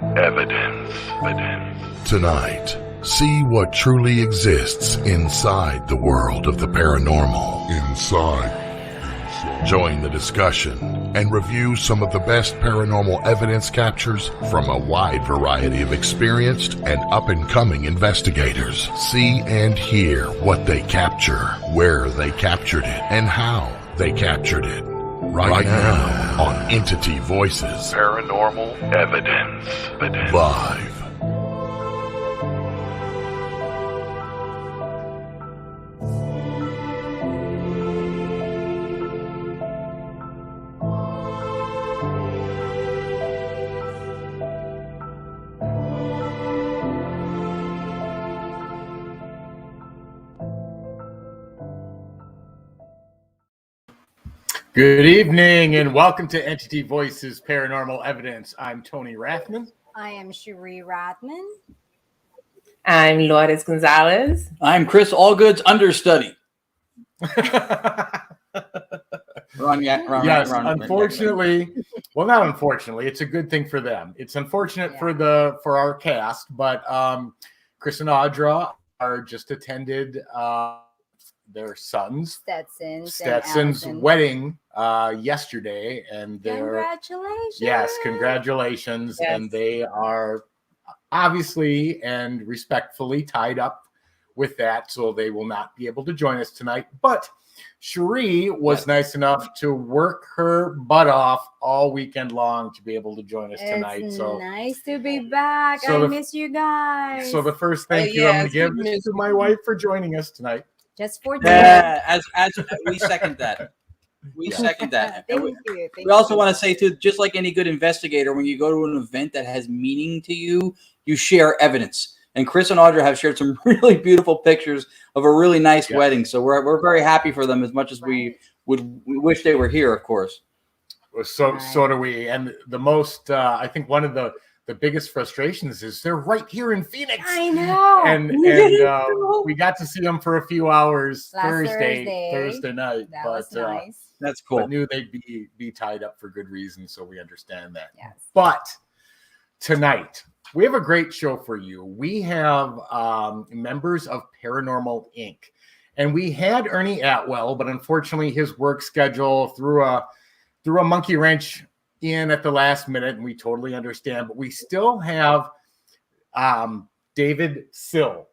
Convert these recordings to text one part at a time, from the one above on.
Paranormal Evidence. Tonight, see what truly exists inside the world of the paranormal. Join the discussion and review some of the best paranormal evidence captures from a wide variety of experienced and up-and-coming investigators. See and hear what they capture, where they captured it, and how they captured it. Right now on Entity Voices Paranormal Evidence. Live. Good evening and welcome to Entity Voices Paranormal Evidence. I'm Tony Rathman. I am Cherie Rathman. I'm Lourdes Gonzalez. I'm Chris Allgood's understudy. Unfortunately, well, not unfortunately, it's a good thing for them. It's unfortunate for our cast, but Chris and Audra are just attended their son's Stetson's wedding yesterday, and congratulations. Yes. And they are obviously and respectfully tied up with that, so they will not be able to join us tonight. But Cherie was nice enough to work her butt off all weekend long to be able to join us tonight. It's so nice to be back. I miss you guys. So the first thank you I'm going to give is to my wife for joining us tonight. Just for as we second that. We second that. Thank you. We also want to say, too, just like any good investigator, when you go to an event that has meaning to you, you share evidence. And Chris and Audra have shared some really beautiful pictures of a really nice wedding. So we're very happy for them as much as we wish they were here, of course. So do we. And the most, I think one of the biggest frustrations is they're right here in Phoenix. I know. And we got to see them for a few hours Thursday night. That was nice. That's cool. But knew they'd be tied up for good reason, so we understand that. Yes. But tonight, we have a great show for you. We have members of Paranormal Inc. And we had Ernie Atwell, but unfortunately his work schedule threw a monkey wrench in at the last minute, and we totally understand. But we still have David Siler.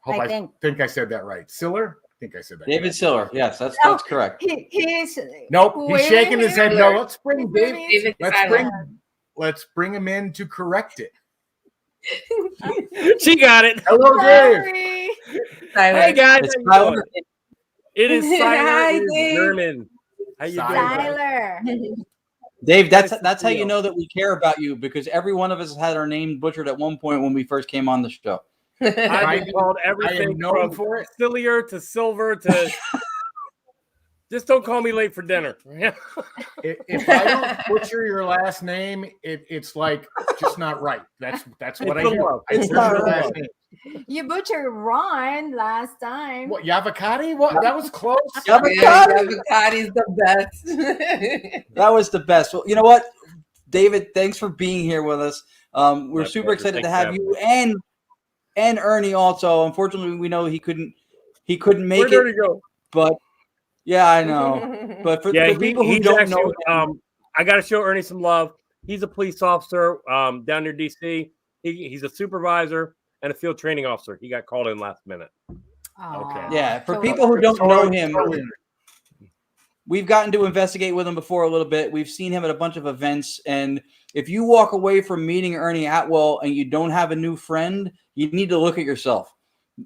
I think I said that right. Siler? I think I said that. David Siler. Yes, that's correct. He's shaking his head. No, let's bring David. Let's bring him in to correct it. She got it. Hello, Dave. Hey guys, how you doing? It is Hi, Siler German. How you doing? Dave, that's how you know that we care about you, because every one of us had our name butchered at one point when we first came on the show. I've been called everything from Sillier to Silver to just don't call me late for dinner. If I don't butcher your last name, it's like just not right. That's what I do. It's not your last name. You butchered Ron last time. What, Yavakati? What? That was close. Yavakati's the best. That was the best. Well, you know what, David? Thanks for being here with us. We're super excited to have you and Ernie also. Unfortunately, we know he couldn't make it. Where did he go? But yeah, I know. But for people who don't know, I got to show Ernie some love. He's a police officer down near DC. He's a supervisor and a field training officer. He got called in last minute. Okay. Yeah, for people who don't know him, we've gotten to investigate with him before a little bit. We've seen him at a bunch of events. And if you walk away from meeting Ernie Atwell and you don't have a new friend, you need to look at yourself,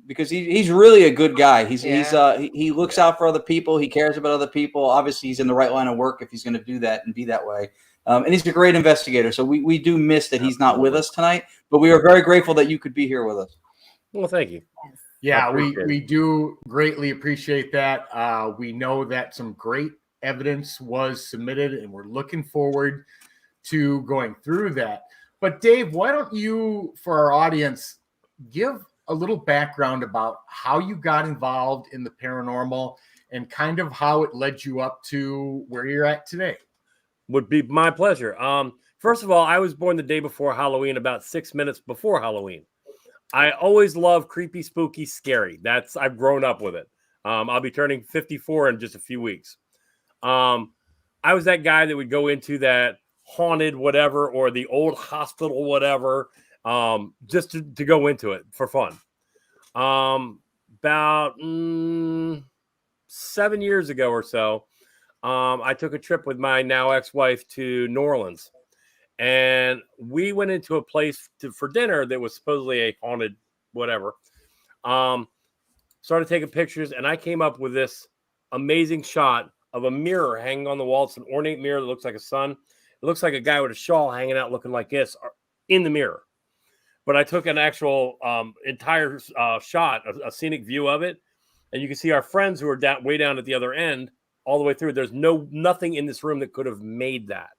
because he's really a good guy. He looks out for other people. He cares about other people. Obviously, he's in the right line of work if he's going to do that and be that way. And he's a great investigator. So we do miss that he's not with us tonight, but we are very grateful that you could be here with us. Well, thank you. Yeah, we do greatly appreciate that. We know that some great evidence was submitted, and we're looking forward to going through that. But Dave, why don't you, for our audience, give a little background about how you got involved in the paranormal and kind of how it led you up to where you're at today. Would be my pleasure. First of all, I was born the day before Halloween, about 6 minutes before Halloween. I always love creepy, spooky, scary. I've grown up with it. I'll be turning 54 in just a few weeks. I was that guy that would go into that haunted whatever or the old hospital whatever, just to go into it for fun. About 7 years ago or so, I took a trip with my now ex-wife to New Orleans. And we went into a place for dinner that was supposedly a haunted whatever. Started taking pictures, and I came up with this amazing shot of a mirror hanging on the wall. It's an ornate mirror that looks like a sun. It looks like a guy with a shawl hanging out looking like this in the mirror. But I took an actual entire shot, a scenic view of it. And you can see our friends who are way down at the other end all the way through. There's nothing in this room that could have made that.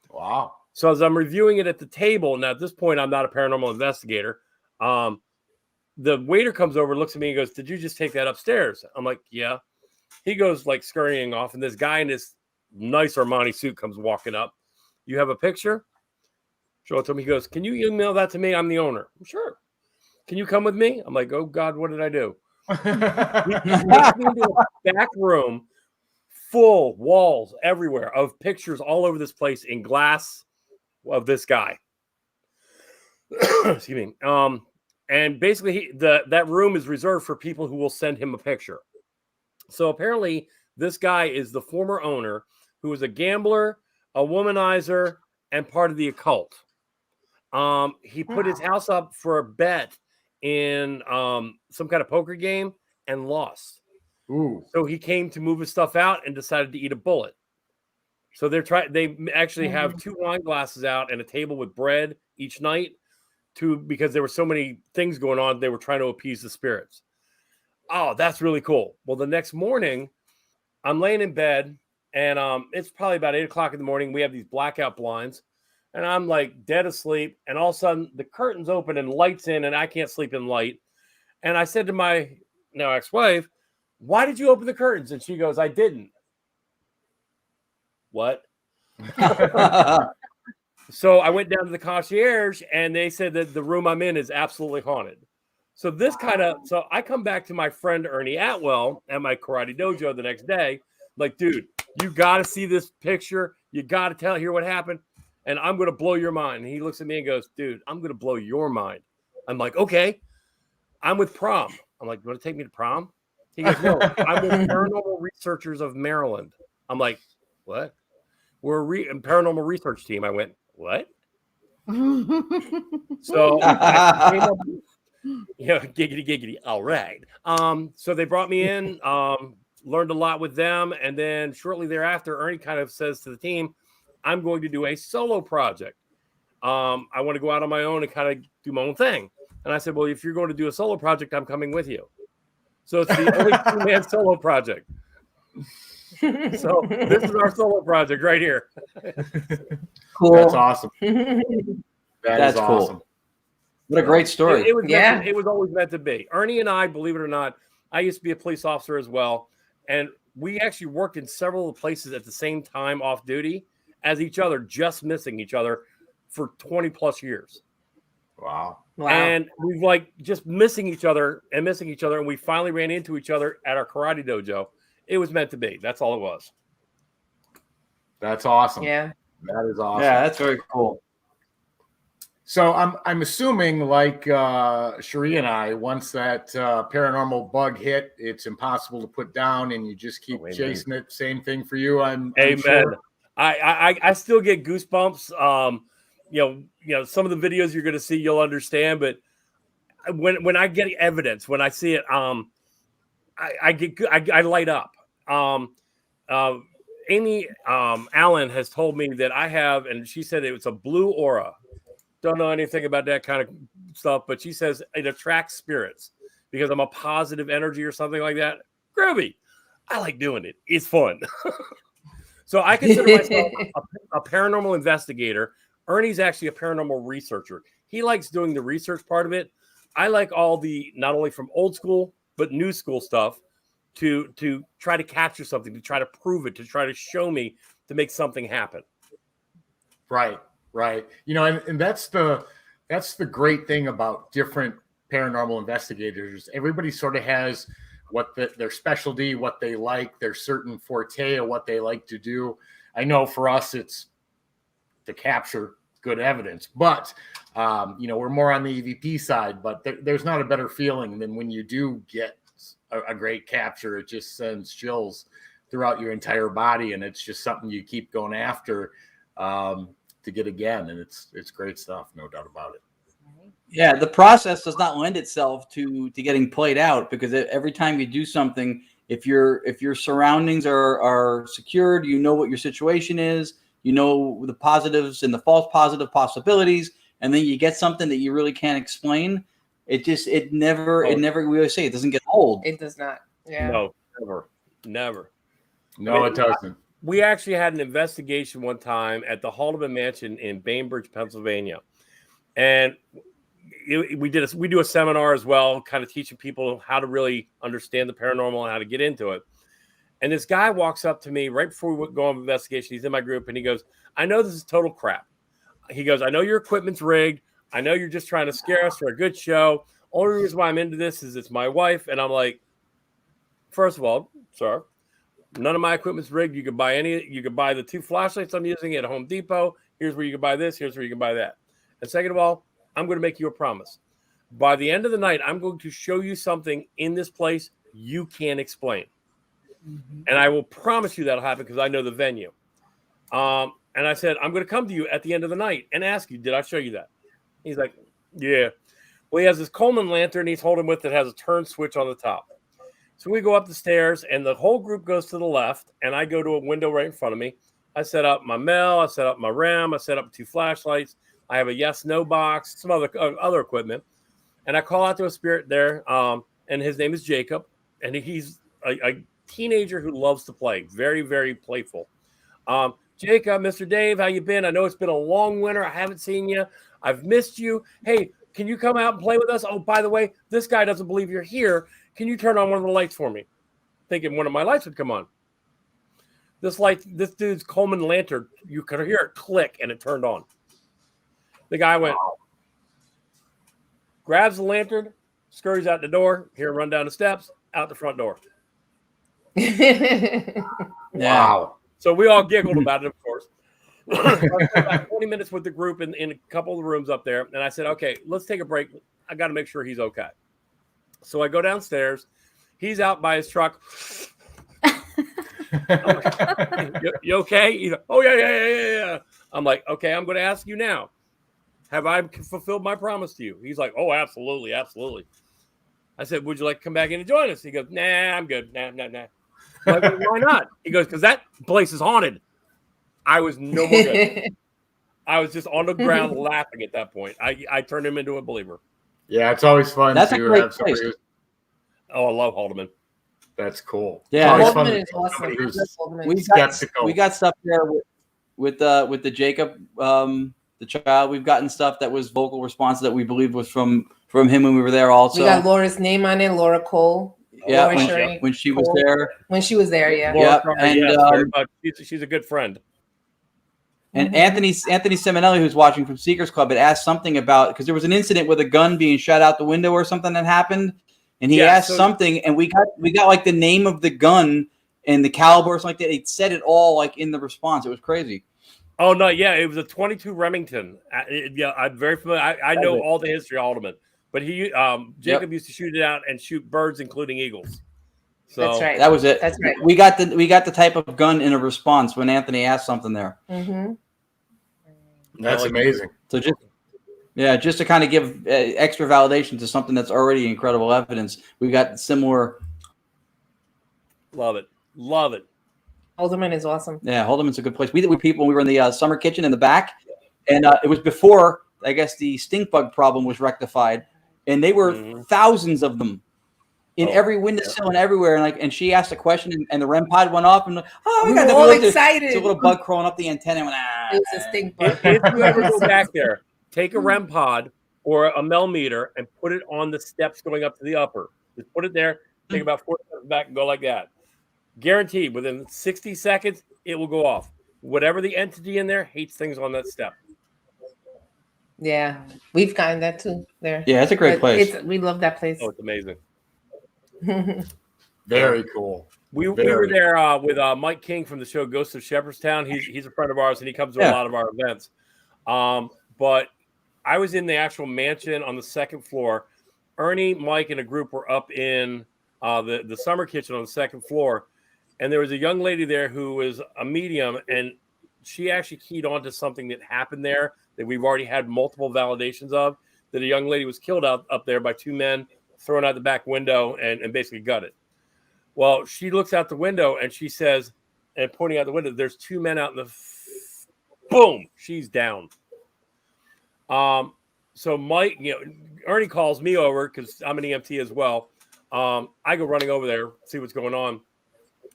Wow. So as I'm reviewing it at the table, now at this point, I'm not a paranormal investigator. The waiter comes over, looks at me and goes, "Did you just take that upstairs?" I'm like, "Yeah." He goes like scurrying off. And this guy in this nice Armani suit comes walking up. "You have a picture?" Show it to him. He goes, "Can you email that to me? I'm the owner." "Sure." "Can you come with me?" I'm like, "Oh God, what did I do?" He takes me into a back room, full walls everywhere of pictures all over this place in glass of this guy. Excuse me. And basically that room is reserved for people who will send him a picture. So apparently this guy is the former owner who was a gambler, a womanizer, and part of the occult. He put his house up for a bet in some kind of poker game and lost. Ooh. So he came to move his stuff out and decided to eat a bullet. So they actually have 2 wine glasses out and a table with bread each night because there were so many things going on. They were trying to appease the spirits. Oh, that's really cool. Well, the next morning I'm laying in bed and it's probably about 8:00 in the morning. We have these blackout blinds and I'm like dead asleep. And all of a sudden the curtains open and lights in and I can't sleep in light. And I said to my now ex-wife, "Why did you open the curtains?" And she goes, "I didn't." What? So I went down to the concierge and they said that the room I'm in is absolutely haunted. So so I come back to my friend Ernie Atwell at my karate dojo the next day. Like, "Dude, you got to see this picture. You got to hear what happened. And I'm going to blow your mind." And he looks at me and goes, "Dude, I'm going to blow your mind." I'm like, "Okay." "I'm with prom." I'm like, "You want to take me to prom?" He goes, "No, I'm with Paranormal Researchers of Maryland." I'm like, "What?" "We're a paranormal research team." I went, "What?" So I came up, giggity. All right. So they brought me in, learned a lot with them. And then shortly thereafter, Ernie kind of says to the team, "I'm going to do a solo project. I want to go out on my own and kind of do my own thing." And I said, "Well, if you're going to do a solo project, I'm coming with you." So it's the only 2-man solo project. So this is our solo project right here. Cool. That's awesome. That's awesome. Cool. What a great story. It was always meant to be. Ernie and I, believe it or not, I used to be a police officer as well. And we actually worked in several places at the same time off duty as each other, just missing each other for 20 plus years. Wow. And we've like just missing each other. And we finally ran into each other at our karate dojo. It was meant to be. That's all it was. That's awesome. Yeah. That is awesome. Yeah, that's very cool. So I'm assuming like Cherie and I, once that paranormal bug hit, it's impossible to put down and you just keep chasing it. Same thing for you. I'm sure. I still get goosebumps. You know, some of the videos you're going to see, you'll understand. But when I get evidence, when I see it, I light up. Amy Allen has told me that I have, and she said it was a blue aura. Don't know anything about that kind of stuff, but she says it attracts spirits because I'm a positive energy or something like that. Groovy. I like doing it. It's fun. So I consider myself a paranormal investigator. Ernie's actually a paranormal researcher. He likes doing the research part of it. I like all the, not only from old school, but new school stuff to try to capture something, to try to prove it, to try to show me, to make something happen. Right. Right. You know, and that's the great thing about different paranormal investigators. Everybody sort of has what their specialty, what they like, their certain forte of what they like to do. I know for us, it's to capture good evidence, but you know, we're more on the EVP side, but there's not a better feeling than when you do get a great capture. It just sends chills throughout your entire body, and it's just something you keep going after to get again. And it's great stuff, no doubt about it. Yeah, the process does not lend itself to getting played out, because every time you do something, if your surroundings are secured, you know what your situation is, you know the positives and the false positive possibilities, and then you get something that you really can't explain. It never we always say it doesn't get old. It does not. Yeah. No, never. No, it doesn't. We actually had an investigation one time at the Haldeman Mansion in Bainbridge, Pennsylvania, and we do a seminar as well, kind of teaching people how to really understand the paranormal and how to get into it. And this guy walks up to me right before we go on investigation. He's in my group, and he goes, "I know this is total crap." He goes, "I know your equipment's rigged. I know you're just trying to scare us for a good show. Only reason why I'm into this is it's my wife." And I'm like, first of all, sir, none of my equipment's rigged. You could buy the 2 flashlights I'm using at Home Depot. Here's where you can buy this. Here's where you can buy that. And second of all, I'm going to make you a promise. By the end of the night, I'm going to show you something in this place you can't explain. Mm-hmm. And I will promise you that'll happen because I know the venue. And I said, I'm going to come to you at the end of the night and ask you, did I show you that? He's like, yeah. Well, he has this Coleman lantern he's holding with that has a turn switch on the top. So we go up the stairs, and the whole group goes to the left, and I go to a window right in front of me. I set up my Mel, I set up my REM, I set up 2 flashlights. I have a yes/no box, some other equipment, and I call out to a spirit there, and his name is Jacob, and he's a teenager who loves to play, very, very playful. Jacob, Mr. Dave, how you been? I know it's been a long winter. I haven't seen you. I've missed you. Hey, can you come out and play with us? Oh, by the way, this guy doesn't believe you're here. Can you turn on one of the lights for me? Thinking one of my lights would come on. This dude's Coleman lantern, you could hear it click, and it turned on. The guy went, grabs the lantern, scurries out the door, run down the steps, out the front door. Wow. So we all giggled about it, of course. I spent about 20 minutes with the group in a couple of the rooms up there, and I said, okay, let's take a break. I got to make sure he's okay. So I go downstairs. He's out by his truck. You okay? He's like, oh, yeah. I'm like, okay, I'm going to ask you now. Have I fulfilled my promise to you? He's like, oh, absolutely. I said, would you like to come back in and join us? He goes, nah, I'm good. Nah. I'm like, well, why not? He goes, because that place is haunted. I was no more good. I was just on the ground laughing at that point. I turned him into a believer. Yeah, it's always fun to have somebody who's... Oh, I love Haldeman. That's cool. Yeah, Haldeman is awesome. We got stuff there with the Jacob, the child. We've gotten stuff that was vocal response that we believe was from him when we were there. Also, we got Laura's name on it. Laura Cole. Yeah, Laura when she was there. When she was there, yeah. Yeah, and she's a good friend. And Anthony Seminelli, who's watching from Seekers Club, had asked something about, because there was an incident with a gun being shot out the window or something that happened, and he asked something, and we got like the name of the gun and the caliber or something like that. It said it all like in the response. It was crazy. Oh no, yeah, it was a 22 Remington. I'm very familiar. I know all the history of Haldeman, but Jacob used to shoot it out and shoot birds, including eagles. So that's right. That was it. That's right. We got the type of gun in a response when Anthony asked something there. Mm-hmm. That's amazing. So just to kind of give extra validation to something that's already incredible evidence, we got similar. Love it. Haldeman is awesome. Yeah, Haldeman's a good place. We did with people. We were in the summer kitchen in the back, and it was before I guess the stink bug problem was rectified, and they were thousands of them. In every windowsill and everywhere, and she asked a question, and the REM pod went off, and we got all excited. It's a little bug crawling up the antenna. And went, It's a stink bug. If you ever go back there, take a REM pod or a Mel meter and put it on the steps going up to the upper. Just put it there, take about 4 steps back, and go like that. Guaranteed, within 60 seconds, it will go off. Whatever the entity in there hates things on that step. Yeah, we've gotten that too there. Yeah, it's a great place. We love that place. Oh, it's amazing. Very cool. We were there with Mike King from the show Ghosts of Shepherdstown. He's a friend of ours, and he comes to a lot of our events. But I was in the actual mansion on the second floor. Ernie, Mike, and a group were up in the summer kitchen on the second floor, and there was a young lady there who was a medium, and she actually keyed on to something that happened there that we've already had multiple validations of, that a young lady was killed up there by two men, thrown out the back window and basically gutted. Well, she looks out the window and she says, and pointing out the window, there's two men out in the boom, she's down. So Mike, Ernie calls me over because I'm an EMT as well. I go running over there, see what's going on,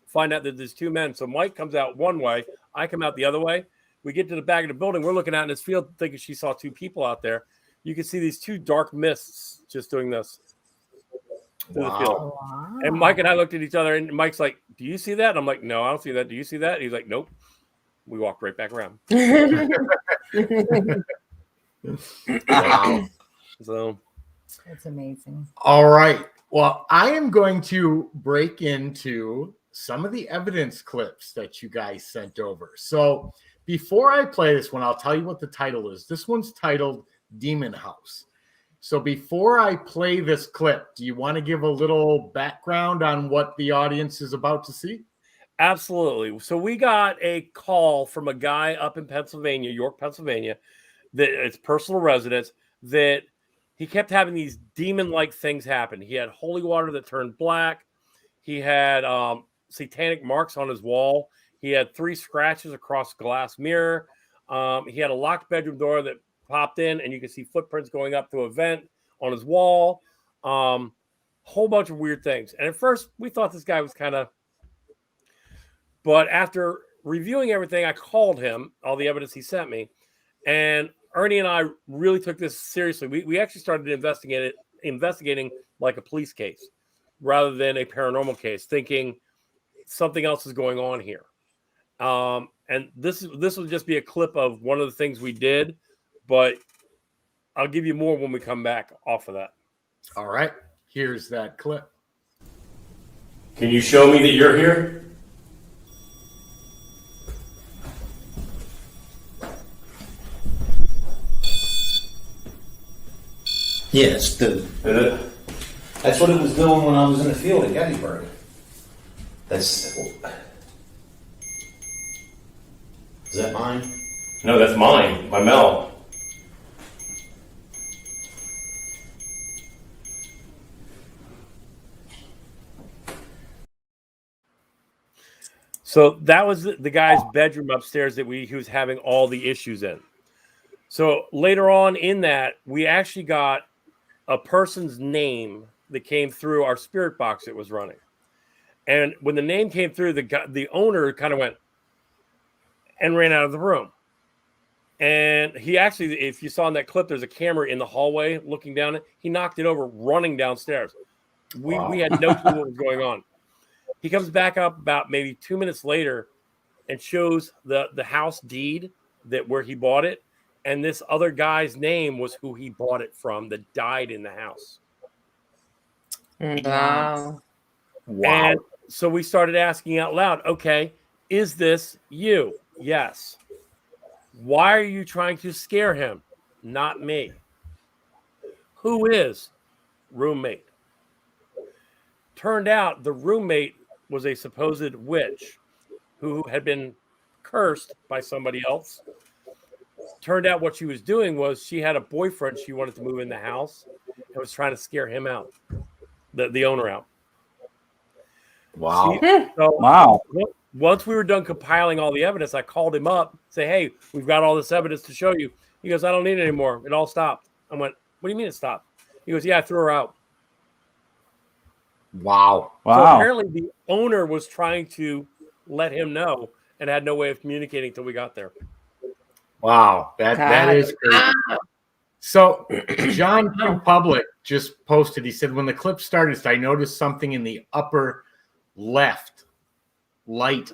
find out that there's two men. So Mike comes out one way, I come out the other way. We get to the back of the building. We're looking out in this field thinking she saw two people out there. You can see these two dark mists just doing this. Wow. And Mike and I looked at each other, and Mike's like, "Do you see that?" And I'm like, "No, I don't see that. Do you see that?" And he's like, "Nope." We walked right back around. Wow. So That's amazing. All right. Well, I am going to break into some of the evidence clips that you guys sent over. So before I play this one, I'll tell you what the title is. This one's titled Demon House. So before I play this clip, do you want to give a little background on what the audience is about to see? absolutely. So we got a call from a guy up in Pennsylvania, York, Pennsylvania, that it's personal residence, that he kept having these demon-like things happen. He had holy water that turned black. He had satanic marks on his wall. He had 3 scratches across a glass mirror. He had a locked bedroom door that popped in, and you could see footprints going up through a vent on his wall. Whole bunch of weird things. And at first, we thought this guy was kind of... But after reviewing everything, I called him, all the evidence he sent me, and Ernie and I really took this seriously. We actually started investigating like a police case rather than a paranormal case, thinking something else is going on here. And this will just be a clip of one of the things we did, but I'll give you more when we come back off of that. All right, here's that clip. Can you show me that you're here? Yes, dude. That's what it was doing when I was in the field at Gettysburg. Is that mine? No, that's mine. My Mel. So that was the guy's bedroom upstairs that he was having all the issues in. So later on in that, we actually got a person's name that came through our spirit box that was running. And when the name came through, the owner kind of went and ran out of the room. And he actually, if you saw in that clip, there's a camera in the hallway looking down it. He knocked it over running downstairs. We had no clue what was going on. He comes back up about maybe 2 minutes later and shows the house deed where he bought it. And this other guy's name was who he bought it from that died in the house. Wow. And so we started asking out loud, okay, is this you? Yes. Why are you trying to scare him? Not me. Who is? Roommate. Turned out the roommate was a supposed witch who had been cursed by somebody else. Turned out what she was doing was she had a boyfriend she wanted to move in the house and was trying to scare him out, the owner out. Wow. Wow. Once we were done compiling all the evidence, I called him up, say, hey, we've got all this evidence to show you. He goes, I don't need it anymore. It all stopped. I went, what do you mean it stopped? He goes, yeah, I threw her out. Wow. So apparently the owner was trying to let him know and had no way of communicating until we got there. Wow. That is crazy. So John Q. Public just posted, he said, when the clip started, I noticed something in the upper left like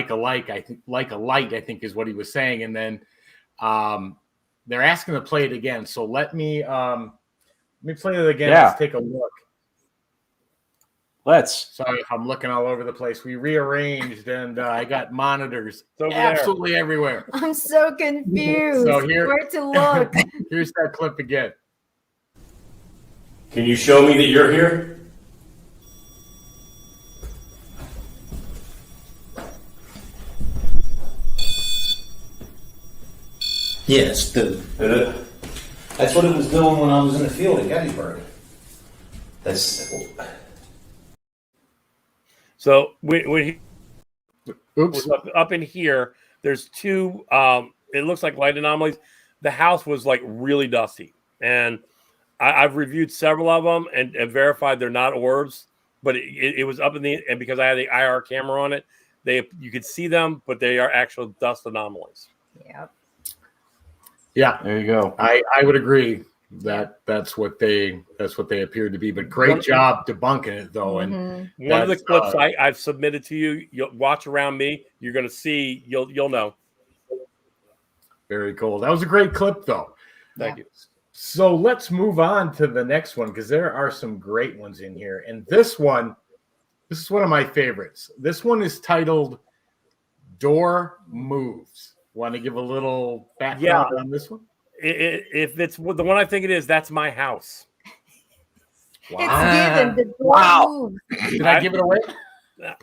a light, I think is what he was saying. And then they're asking to play it again. So let me play it again. Yeah. Let's take a look. Let's. Sorry if I'm looking all over the place. We rearranged, and I got monitors over absolutely everywhere. I'm so confused. So Where to look? Here's that clip again. Can you show me that you're here? Yes, that's what it was doing when I was in the field at Gettysburg. So when he Oops. was up in here, there's two. It looks like light anomalies. The house was like really dusty, and I've reviewed several of them and verified they're not orbs, but it was up in the, and because I had the IR camera on it, you could see them, but they are actual dust anomalies. Yep. Yeah, there you go. I would agree that that's what they appeared to be. But great job debunking it, though. And one of the clips I've submitted to you, you'll watch around me. You're going to see. You'll know. Very cool. That was a great clip, though. Thank you. So let's move on to the next one because there are some great ones in here. And this is one of my favorites. This one is titled "Door Moves." Want to give a little background on this one? If it's the one I think it is, that's my house. Wow. It's given. The door moves. Did I give it away?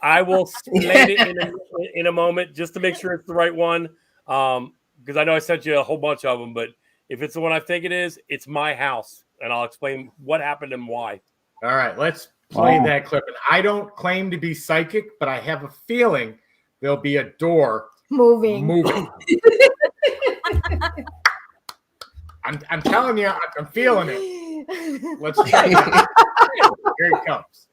I will explain it in a moment just to make sure it's the right one. Because I know I sent you a whole bunch of them, but if it's the one I think it is, it's my house. And I'll explain what happened and why. All right, let's play that clip. And I don't claim to be psychic, but I have a feeling there'll be a door moving. I'm telling you, I'm feeling it. Let's try it. Here it comes.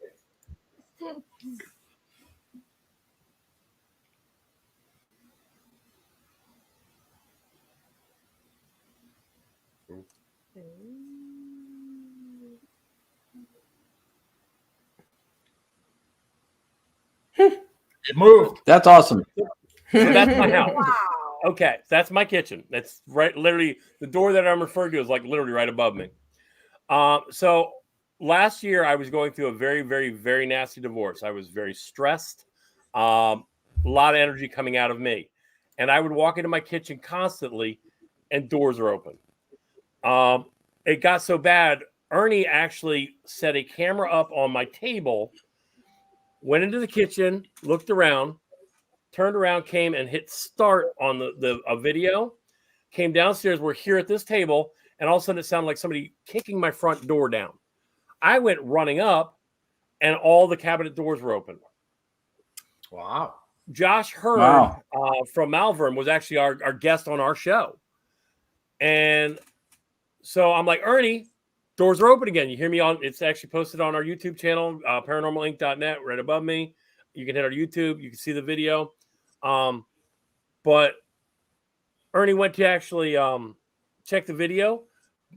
It moved. That's awesome. So that's my house. Wow. Okay, that's my kitchen. That's right. Literally, the door that I'm referring to is like literally right above me. So last year I was going through a very, very, very nasty divorce. I was very stressed. A lot of energy coming out of me, and I would walk into my kitchen constantly, and doors are open. It got so bad. Ernie actually set a camera up on my table, went into the kitchen, looked around, turned around, came and hit start on a video, came downstairs. We're here at this table, and all of a sudden it sounded like somebody kicking my front door down. I went running up, and all the cabinet doors were open. Wow. Josh Hurd from Malvern was actually our guest on our show. And so I'm like, Ernie, doors are open again. You hear me on, it's actually posted on our YouTube channel, paranormalinc.net, right above me. You can hit our YouTube. You can see the video. But Ernie went to actually check the video.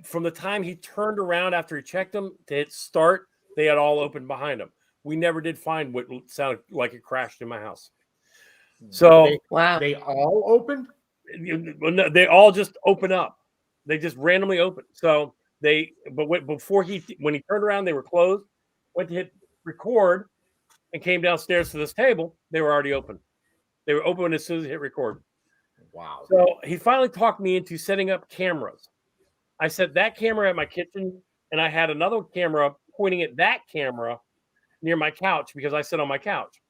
From the time he turned around after he checked them to hit start, they had all opened behind him. We never did find what sounded like it crashed in my house. So they all opened? They all just open up. They just randomly open. So when he turned around, they were closed, went to hit record and came downstairs to this table. They were already open. They were open as soon as he hit record. Wow. So he finally talked me into setting up cameras. I set that camera at my kitchen, and I had another camera pointing at that camera near my couch because I sit on my couch.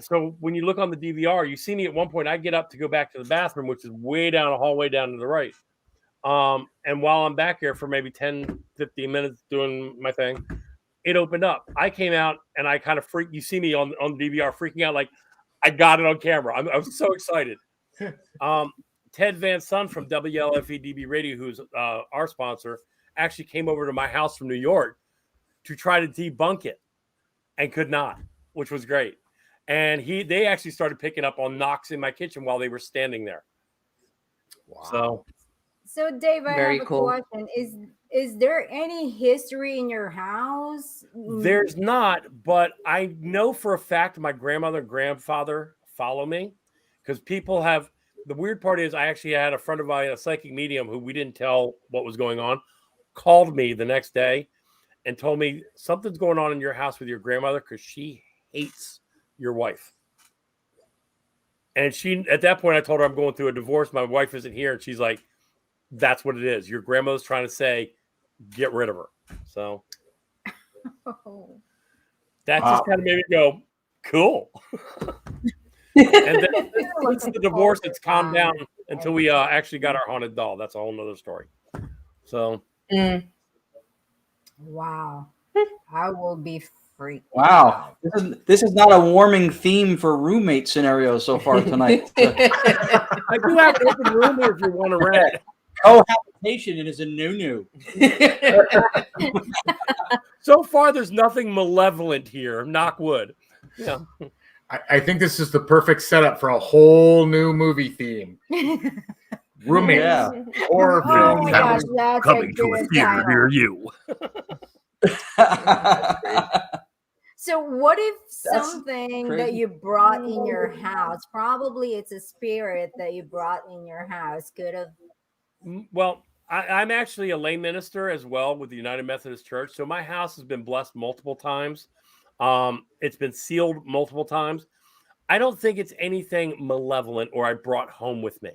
So when you look on the DVR, you see me at one point, I get up to go back to the bathroom, which is way down a hallway down to the right. And while I'm back here for maybe 10, 15 minutes doing my thing, it opened up. I came out and I kind of freaked. You see me on the DVR freaking out like I got it on camera. I was so excited. Ted Van Son from WLFE DB Radio, who's our sponsor, actually came over to my house from New York to try to debunk it and could not, which was great. And they actually started picking up on knocks in my kitchen while they were standing there. Wow. So Dave, I Very have a cool. question. Is there any history in your house? There's not, but I know for a fact my grandmother and grandfather follow me because the weird part is I actually had a friend of mine, a psychic medium who we didn't tell what was going on, called me the next day and told me something's going on in your house with your grandmother because she hates your wife. And she, at that point, I told her I'm going through a divorce. My wife isn't here. And she's like, that's what it is. Your grandmother's trying to say, get rid of her. So that just kind of made me go, cool. And then since the divorce, it's calmed down until we actually got our haunted doll. That's a whole nother story. So, wow, I will be freaked. Wow, this is not a warming theme for roommate scenarios so far tonight. I do have an open room here if you want to rent. Cohabitation, it is a no-no. So far, there's nothing malevolent here. Knock wood. Yeah. I think this is the perfect setup for a whole new movie theme. Roommates, horror Oh film my gosh, that's coming a to a good theater title. near you. So what if something that crazy. you brought in your house, probably it's a spirit that you brought in your house, could have. Well, I'm actually a lay minister as well with the United Methodist Church. So my house has been blessed multiple times. It's been sealed multiple times. I don't think it's anything malevolent or I brought home with me.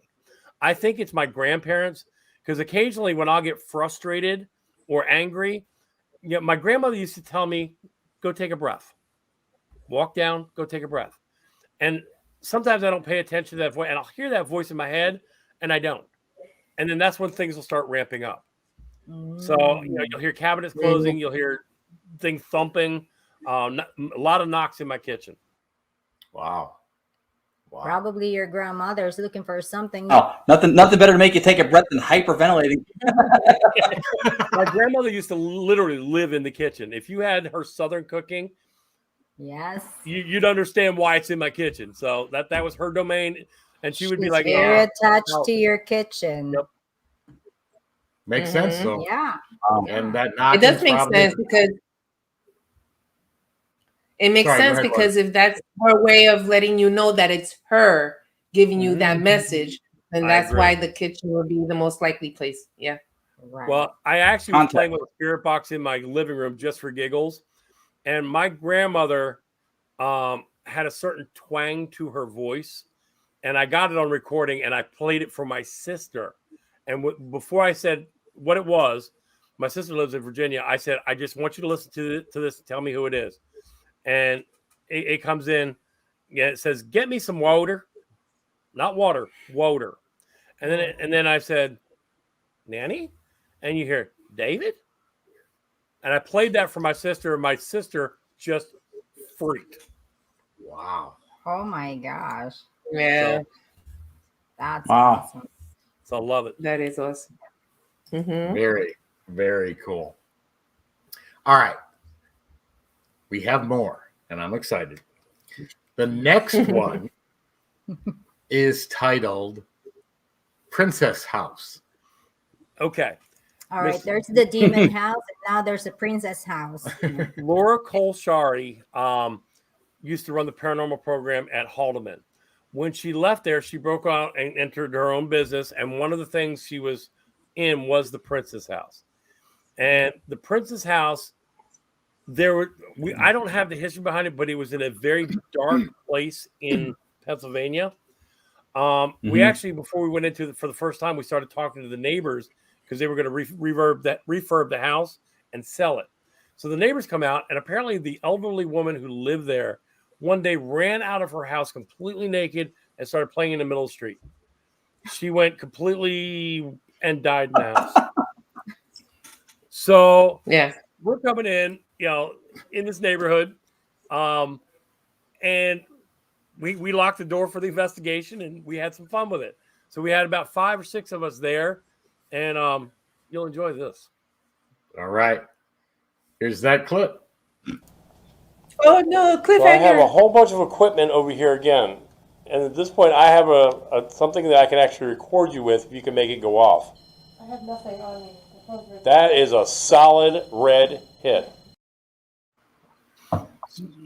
I think it's my grandparents, because occasionally when I'll get frustrated or angry, my grandmother used to tell me, go take a breath. Walk down, go take a breath. And sometimes I don't pay attention to that voice, and I'll hear that voice in my head, and I don't. And then that's when things will start ramping up. So, you'll hear cabinets closing, you'll hear things thumping, a lot of knocks in my kitchen. Wow. Probably your grandmother's looking for something. Oh, nothing better to make you take a breath than hyperventilating. My grandmother used to literally live in the kitchen. If you had her Southern cooking, Yes. you'd understand why it's in my kitchen. So that was her domain. And she would be like, very attached to your kitchen. Yep. Makes sense, though. Yeah. And that It does make sense because it makes Sorry, go sense ahead, because if that's her way of letting you know that it's her giving you that message, then I that's agree. why the kitchen would be the most likely place. Yeah. Right. Well, I actually was Contact. playing with a spirit box in my living room just for giggles. And my grandmother had a certain twang to her voice. And I got it on recording and I played it for my sister. And before I said what it was, my sister lives in Virginia. I said, I just want you to listen to this and tell me who it is. And it comes in. Yeah, it says, get me some water. Not water, water. And then I said, Nanny? And you hear, David? And I played that for my sister, and my sister just freaked. Wow. Oh my gosh. Yeah. That's Wow. awesome. So I love it. That is awesome. Mm-hmm. Very, very cool. All right. We have more, and I'm excited. The next one is titled Princess House. Okay. All right, there's the demon house, and now there's a princess house. Laura Kolshari used to run the paranormal program at Haldeman. When she left there, she broke out and entered her own business. And one of the things she was in was the Princess House. And the Princess House, I don't have the history behind it, but it was in a very dark place in Pennsylvania. We actually, before we went into for the first time, we started talking to the neighbors because they were going to refurb the house and sell it. So the neighbors come out, and apparently the elderly woman who lived there one day ran out of her house completely naked and started playing in the middle of the street. She went completely and died in the house. So Yeah. we're coming in, in this neighborhood, and we locked the door for the investigation, and we had some fun with it. So we had about 5 or 6 of us there, and you'll enjoy this. All right. Here's that clip. Oh no, cliffhanger. So I have a whole bunch of equipment over here again, and at this point, I have a something that I can actually record you with if you can make it go off. I have nothing on me. That is a solid red hit.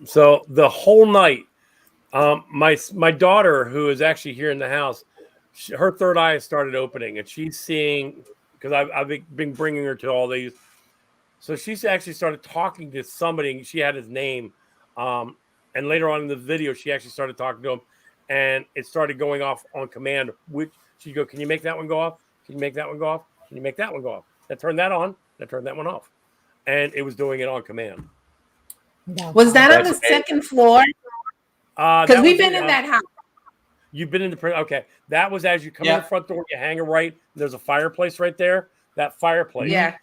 So the whole night, my daughter, who is actually here in the house, her third eye has started opening, and she's seeing, because I've been bringing her to all these. So she's actually started talking to somebody, and she had his name. And later on in the video, she actually started talking to him, and it started going off on command. Which she'd go, "Can you make that one go off? Can you make that one go off? Can you make that one go off?" That turned that on. That turned that one off, and it was doing it on command. Was that on the second floor? Because we've been in that house. You've been in the okay. That was as you come in the front door, you hang a right. There's a fireplace right there. That fireplace. Yeah.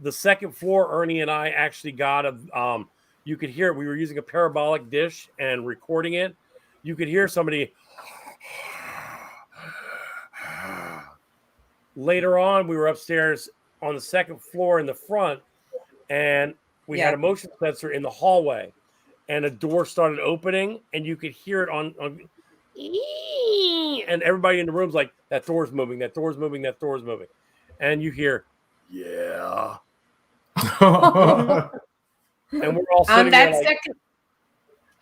The second floor, Ernie and I actually got a. You could hear it. We were using a parabolic dish and recording it. You could hear somebody. Later on, we were upstairs on the second floor in the front, and we had a motion sensor in the hallway, and a door started opening, and you could hear it on and everybody in the room's like, that door's moving, that door's moving, that door's moving. And you hear, yeah. And we're all sitting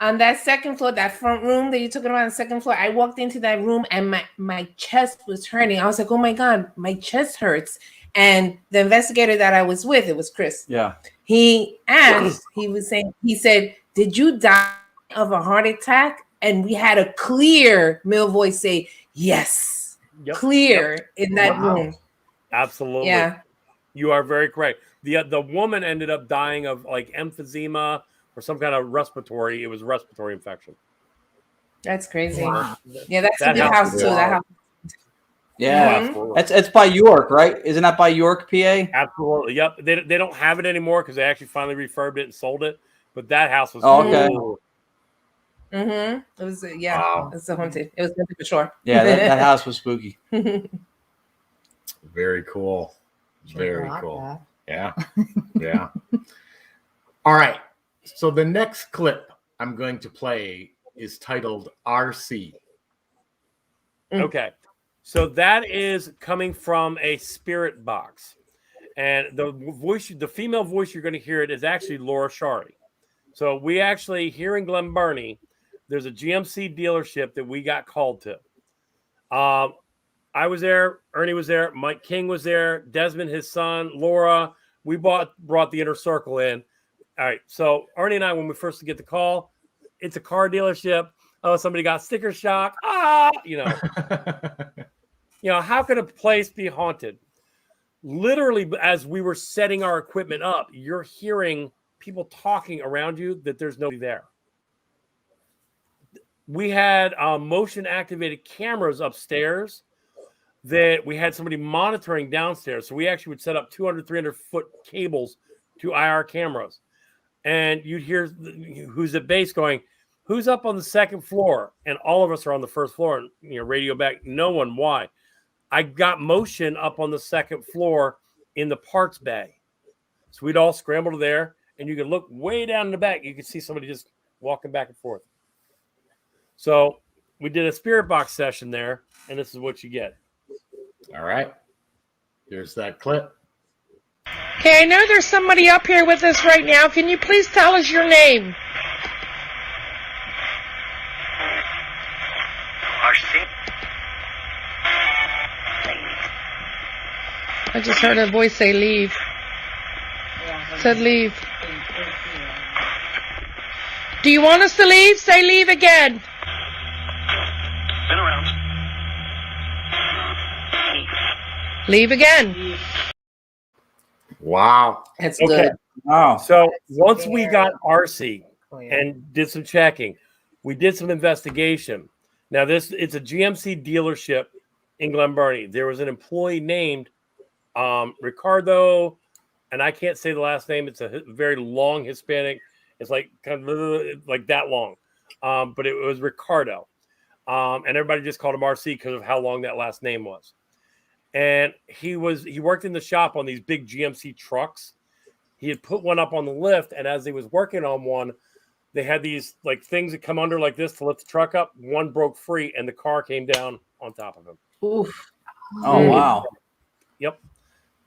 on that second floor, that front room that you took around the second floor. I walked into that room and my chest was hurting. I was like, oh my God, my chest hurts. And the investigator that I was with, it was Chris. Yeah. He asked, he said, did you die of a heart attack? And we had a clear male voice say, yes, clear in that room. Absolutely. Yeah. You are very correct. The woman ended up dying of like emphysema or some kind of respiratory. It was a respiratory infection. That's crazy. Wow. Yeah, that's a good house too. That house. Yeah, it's by York, right? Isn't that by York, PA? Absolutely. Yep. They don't have it anymore because they actually finally refurbed it and sold it. But that house was cool. It was it's a haunted. It was haunted for sure. Yeah, that house was spooky. Very cool. Very cool. Yeah. Yeah. All right. So the next clip I'm going to play is titled RC. Okay. So that is coming from a spirit box. And the female voice you're going to hear it is actually Laura Shari. So we actually, here in Glen Burnie, there's a GMC dealership that we got called to. I was there. Ernie was there. Mike King was there. Desmond, his son, Laura. We brought the inner circle in. All right. So Ernie and I, when we first get the call, it's a car dealership. Oh, somebody got sticker shock. You know, how could a place be haunted? Literally, as we were setting our equipment up, you're hearing people talking around you that there's nobody there. We had motion activated cameras upstairs that we had somebody monitoring downstairs. So we actually would set up 200, 300 foot cables to IR cameras. And you'd hear who's at base going, who's up on the second floor? And all of us are on the first floor. And, you know, radio back, no one. Why? I got motion up on the second floor in the parts bay. So we'd all scramble to there. And you could look way down in the back. You could see somebody just walking back and forth. So we did a spirit box session there. And this is what you get. All right. Here's that clip. Okay, I know there's somebody up here with us right now. Can you please tell us your name? I just heard a voice say leave. Said leave. Do you want us to leave? Say leave again. Been around. Leave again. Wow. That's good. Wow. So once we got RC and did some checking, we did some investigation. Now it's a GMC dealership in Glen Burnie. There was an employee named Ricardo, and I can't say the last name. It's a very long Hispanic. It's like kind of like that long, but it was Ricardo, and everybody just called him RC because of how long that last name was. And he worked in the shop on these big GMC trucks. He had put one up on the lift, and as he was working on one, they had these like things that come under like this to lift the truck up. One broke free, and the car came down on top of him. Oof. Oh, wow. Yep.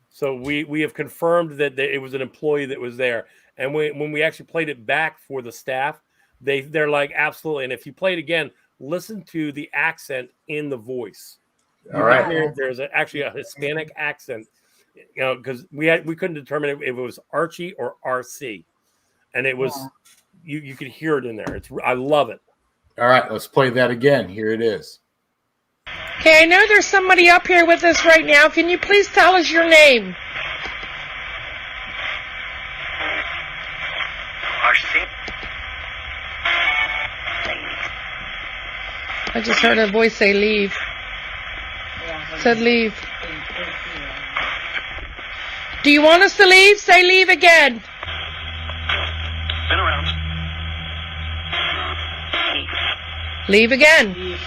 So we have confirmed that it was an employee that was there. And when we actually played it back for the staff, they're like, absolutely. And if you play it again, listen to the accent in the voice. All right. There's actually a Hispanic accent, because we couldn't determine if it was Archie or RC, and it was you could hear it in there. I love it. All right, let's play that again. Here it is. Okay, I know there's somebody up here with us right now. Can you please tell us your name? I just heard a voice say leave. Said leave. Do you want us to leave? Say leave again. Been around. Leave again.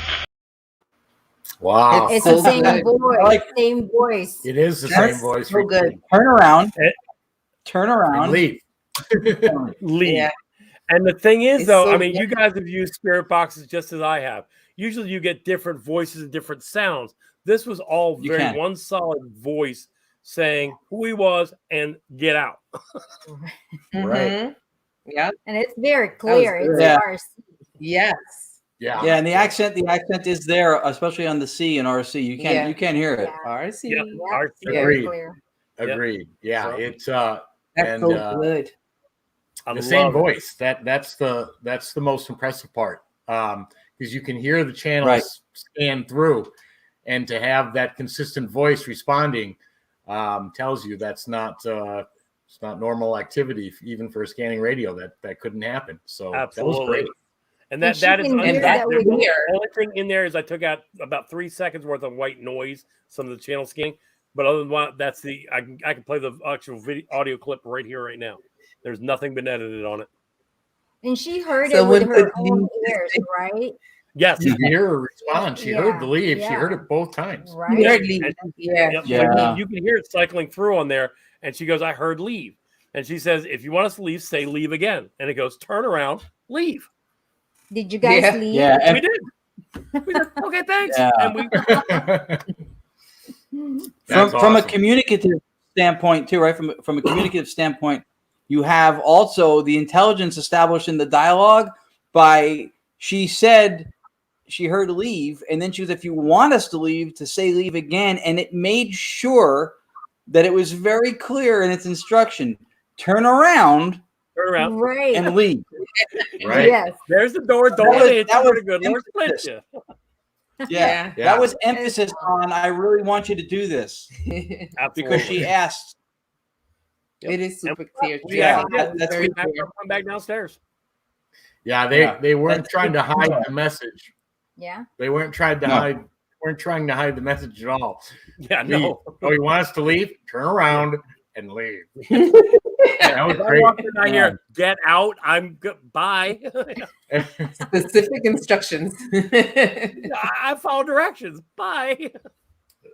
Wow. It's the same voice. Same voice. It is the same voice. So good. Turn around. Turn around. And leave. Leave. Yeah. And the thing is, though, I mean, you guys have used spirit boxes just as I have. Usually you get different voices and different sounds. This was all very one solid voice saying who he was and get out. Right. Yeah. And it's very clear. It's RC. Yes. Yeah. Yeah, and the accent is there, especially on the C in RC. You can't hear it. RC. Yeah. RC. Agreed. Clear. Agreed. Yeah. It's That's and so good. the same voice. That's the most impressive part. Because you can hear the channels scan through, and to have that consistent voice responding tells you that's not it's not normal activity, even for a scanning radio. That couldn't happen. So absolutely. That was great. And that is the only thing in there is I took out about 3 seconds worth of white noise, some of the channel scanning. But other than that, that's I can play the actual video audio clip right here, right now. There's nothing been edited on it. And she heard it with her own ears, right? Yes. You hear her respond. She heard the leave. She heard it both times. Right. You can hear it cycling through on there. And she goes, I heard leave. And she says, if you want us to leave, say leave again. And it goes, turn around, leave. Did you guys leave? Yeah, we did. We said, okay, thanks. Yeah. And from a communicative standpoint too, right? From a communicative standpoint, you have also the intelligence established in the dialogue by she said she heard leave, and then she was, if you want us to leave, to say leave again, and it made sure that it was very clear in its instruction. Turn around right. and leave. Right. Yes. There's the door. That was good. Lord split you. Yeah. That was emphasis on, I really want you to do this. Because she asked. It is super clear. That's very clear. Come back downstairs. Yeah, they weren't trying to hide the message. Yeah. They weren't trying to hide. Weren't trying to hide the message at all. Yeah, no. You want us to leave? Turn around and leave. That was great. I hear, get out. I'm good. Bye. Specific instructions. I follow directions. Bye.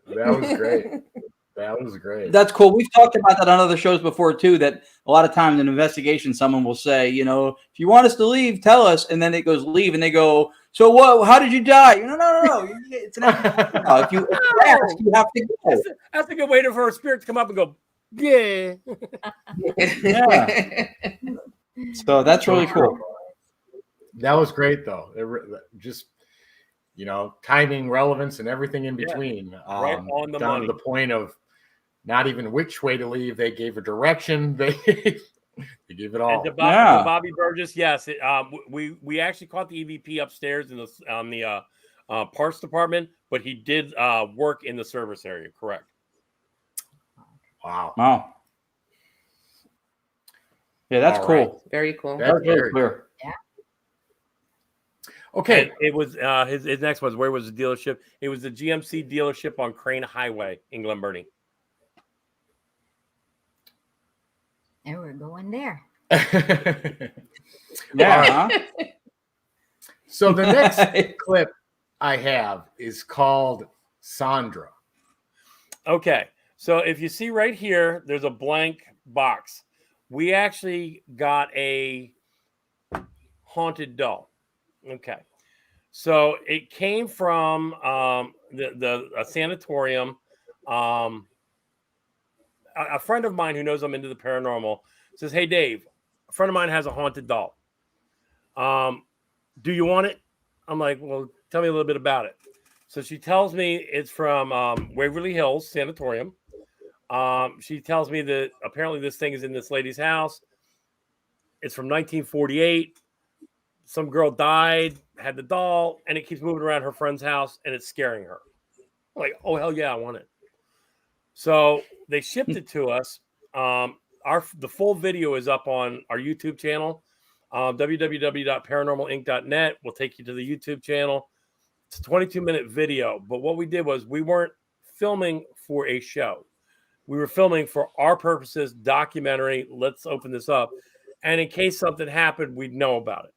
That was great. That was great. That's cool. We've talked about that on other shows before too, that a lot of times in an investigation, someone will say, if you want us to leave, tell us. And then it goes leave. And they go, so what? How did you die? No. It's an if you ask, you have to go. That's a good way for a spirit to come up and go, yeah. So that's really cool. That was great, though. Just, timing, relevance, and everything in between. Right on the down money. to the point of not even which way to leave. They gave a direction. They gave it all. And to Bobby Burgess, yes. We actually caught the EVP upstairs in the parts department, but he did work in the service area. Correct. Wow. Yeah, that's cool. Right. Very cool. That's very clear. Yeah. Okay. And it was his next was, where was the dealership? It was the GMC dealership on Crane Highway in Glen And we're going there. Yeah. So the next clip I have is called Sandra. Okay. So if you see right here, there's a blank box. We actually got a haunted doll. Okay. So it came from a sanatorium. A friend of mine who knows I'm into the paranormal says, hey, Dave, a friend of mine has a haunted doll. Do you want it? I'm like, well, tell me a little bit about it. So she tells me it's from Waverly Hills Sanatorium. She tells me that apparently this thing is in this lady's house. It's from 1948. Some girl died, had the doll, and it keeps moving around her friend's house, and it's scaring her. I'm like, oh, hell yeah, I want it. So they shipped it to us. The full video is up on our YouTube channel, www.paranormalinc.net. We'll take you to the YouTube channel. It's a 22-minute video, but what we did was we weren't filming for a show. We were filming for our purposes, documentary. Let's open this up. And in case something happened, we'd know about it.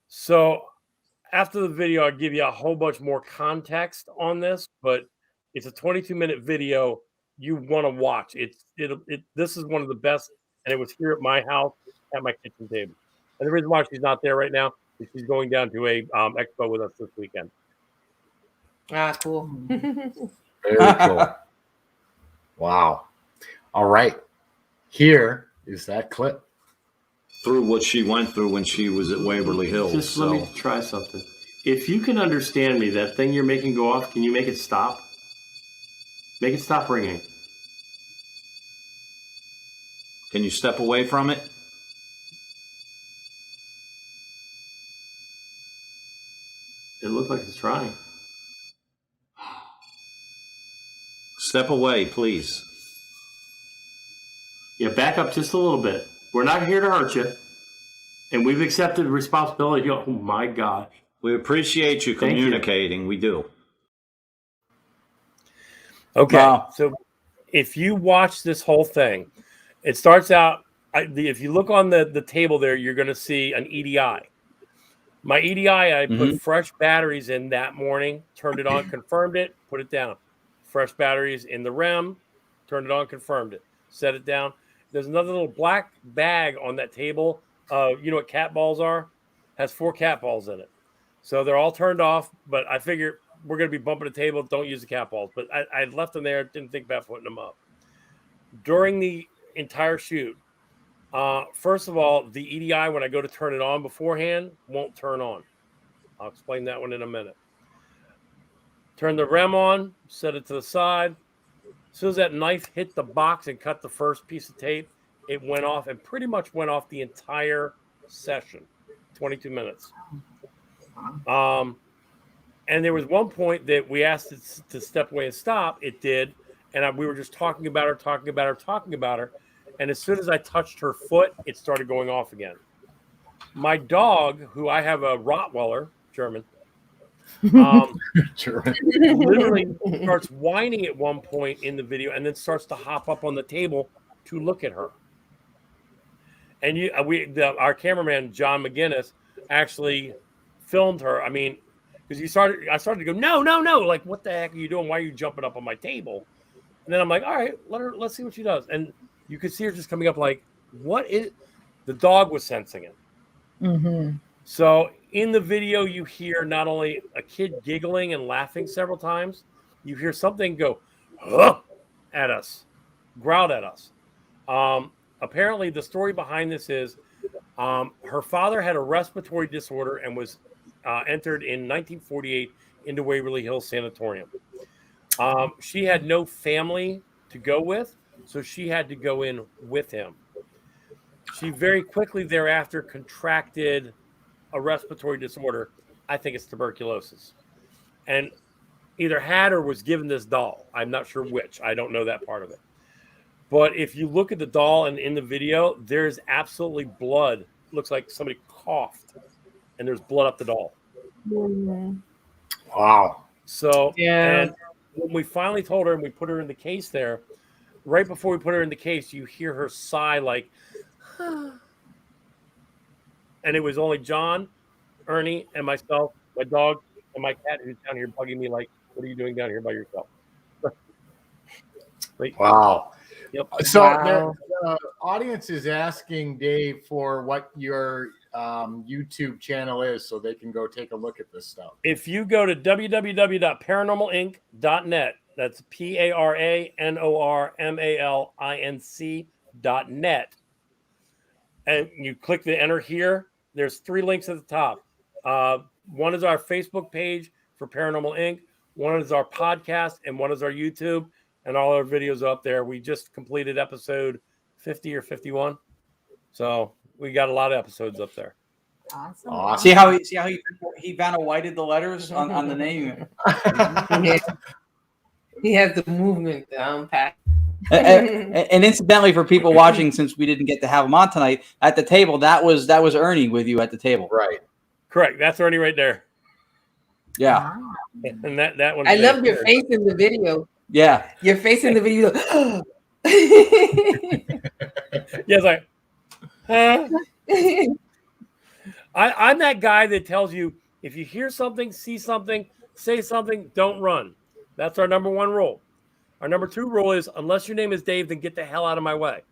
So after the video, I'll give you a whole bunch more context on this, but it's a 22-minute video you want to watch. This is one of the best, and it was here at my house at my kitchen table. And the reason why she's not there right now is she's going down to a expo with us this weekend. Ah, cool. Very cool. Wow. All right. Here is that clip. Through what she went through when she was at Waverly Hills. Just let me try something. If you can understand me, that thing you're making go off, can you make it stop? Make it stop ringing. Can you step away from it? It looked like it's trying. Step away, please. Yeah, back up just a little bit. We're not here to hurt you. And we've accepted responsibility. Oh, my God. We appreciate you communicating. We do. Okay. Wow. So if you watch this whole thing, it starts out, if you look on the table there, you're going to see an EDI. My EDI, I put fresh batteries in that morning, turned it on, confirmed it, put it down. Fresh batteries in the REM, turned it on, confirmed it, set it down. There's another little black bag on that table. You know what cat balls are? Has 4 cat balls in it. So they're all turned off, but I figure we're going to be bumping the table. Don't use the cat balls. But I left them there. Didn't think about putting them up. During the entire shoot, first of all, the EDI, when I go to turn it on beforehand, won't turn on. I'll explain that one in a minute. Turn the REM on, set it to the side. As soon as that knife hit the box and cut the first piece of tape, it went off and pretty much went off the entire session, 22 minutes. And there was one point that we asked it to step away and stop. It did. And we were just talking about her. And as soon as I touched her foot, it started going off again. My dog, who I have a Rottweiler, German, literally starts whining at one point in the video and then starts to hop up on the table to look at her. And our cameraman, John McGinnis, actually filmed her. I mean, because I started to go, no. Like, what the heck are you doing? Why are you jumping up on my table? And then I'm like, all right, let's see what she does. And you could see her just coming up like, what is, the dog was sensing it. Mm-hmm. So in the video, you hear not only a kid giggling and laughing several times, you hear something go at us, growled at us. Apparently, the story behind this is her father had a respiratory disorder and was entered in 1948 into Waverly Hills Sanatorium. She had no family to go with, so she had to go in with him. She very quickly thereafter contracted a respiratory disorder. I think it's tuberculosis. And either had or was given this doll. I'm not sure which. I don't know that part of it. But if you look at the doll and in the video, there's absolutely blood. Looks like somebody coughed and there's blood up the doll. Mm-hmm. Wow. So, and when we finally told her and we put her in the case there, right before we put her in the case, you hear her sigh like, and it was only John, Ernie, and myself, my dog, and my cat who's down here bugging me like, what are you doing down here by yourself? Wow. Yep. So the audience is asking Dave for what your YouTube channel is so they can go take a look at this stuff. If you go to www.paranormalinc.net, that's paranormalinc.net, and you click the enter here, there's 3 links at the top. One is our Facebook page, for Paranormal Inc. One is our podcast, and one is our YouTube, and all our videos are up there. We just completed episode 50 or 51, so we got a lot of episodes up there. Awesome. See how he Vanna Whited the letters on the name. He has the movement down pat. And incidentally, for people watching, since we didn't get to have him on tonight, at the table, that was Ernie with you at the table. Right. Correct. That's Ernie right there. Yeah. And that one. I love your face in the video. Yeah. Your face in the video. Yeah, it's like, huh? I'm that guy that tells you if you hear something, see something, say something, don't run. That's our number one rule. Our number two rule is unless your name is Dave, then get the hell out of my way.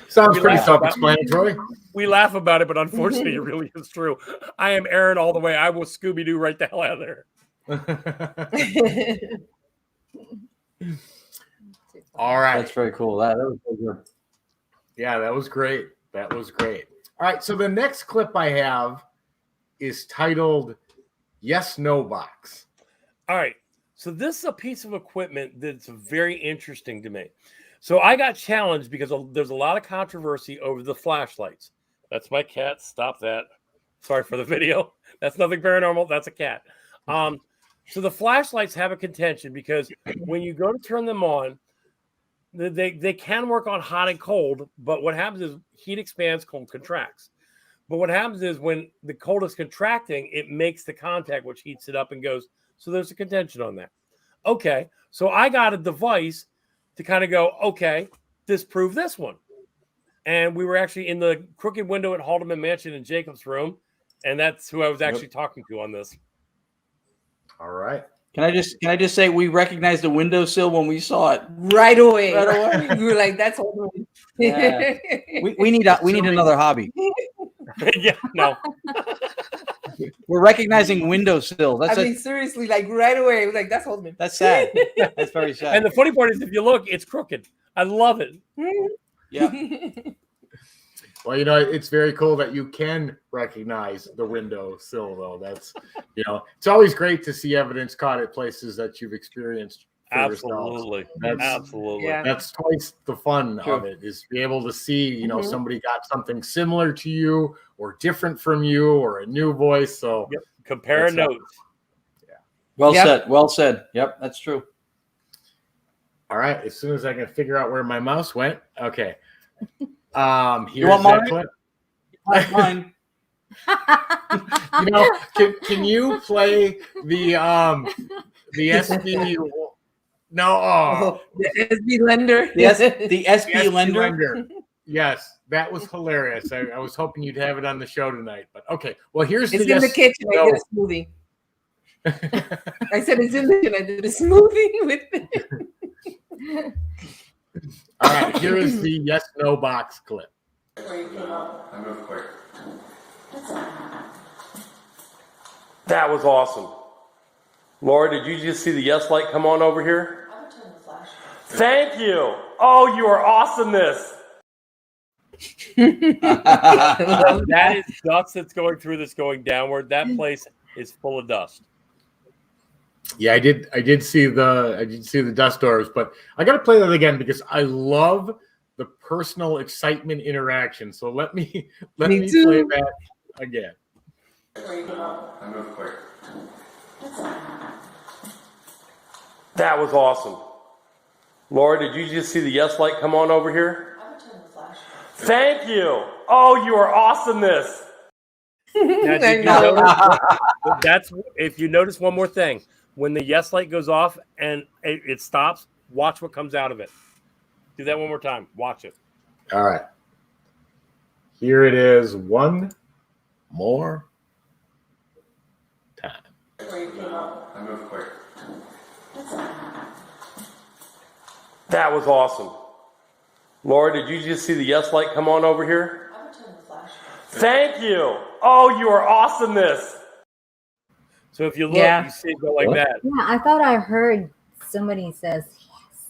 Sounds pretty self-explanatory. We laugh about it, but unfortunately, it really is true. I am Aaron all the way. I will Scooby-Doo right the hell out of there. All right. That's very cool. That was so good. Yeah, that was great. That was great. All right. So the next clip I have is titled Yes, No Box. All right. So this is a piece of equipment that's very interesting to me. So I got challenged because there's a lot of controversy over the flashlights. That's my cat. Stop that. Sorry for the video. That's nothing paranormal. That's a cat. So the flashlights have a contention because when you go to turn them on, they can work on hot and cold, but what happens is heat expands, cold contracts. But what happens is when the cold is contracting, it makes the contact, which heats it up and goes. So there's a contention on that. Okay, so I got a device to kind of go, okay, disprove this one. And we were actually in the crooked window at Haldeman Mansion in Jacob's room, and that's who I was actually talking to on this. All right. Can I just say we recognized the windowsill when we saw it right away. We were like, "That's all." Yeah. We need another hobby. Yeah, no. We're recognizing windowsill. That's seriously, like right away. It was like, "That's Holden." That's sad. That's very sad. And the funny part is, if you look, it's crooked. I love it. Yeah. Well, it's very cool that you can recognize the windowsill, though. That's, it's always great to see evidence caught at places that you've experienced. Absolutely. Absolutely. Yeah. That's twice the fun of it, is to be able to see, somebody got something similar to you or different from you or a new voice. So compare notes. Yeah. Well said. Well said. Yep, that's true. All right. As soon as I can figure out where my mouse went. Okay. Here's you want that mine? clip. Mine. Can you play the SB? No, the SB lender. The SB lender. Yes, that was hilarious. I was hoping you'd have it on the show tonight, but okay. Well, here's it's in the kitchen. I did a smoothie. I said it's in the kitchen. I did a smoothie with it. All right, here is the yes no box clip. I move quick. That was awesome. Laura, did you just see the yes light come on over here? I would turn the flash. Thank you. Oh, you are awesomeness. That is dust that's going through that's going downward. That place is full of dust. Yeah, I did see the dust doors, but I got to play that again because I love the personal excitement interaction. So let me play that again. I move quick. That was awesome. Laura, did you just see the yes light come on over here? I would turn the flash. Thank you. Oh, you are awesomeness. That's if you notice one more thing. When the yes light goes off and it stops, watch what comes out of it. Do that one more time. Watch it. All right. Here it is one more time. I move quick. That was awesome. Laura, did you just see the yes light come on over here? I would turn the flash. Thank you. Oh, you are awesomeness. So if you look, you see it go like that. Yeah, I thought I heard somebody says yes.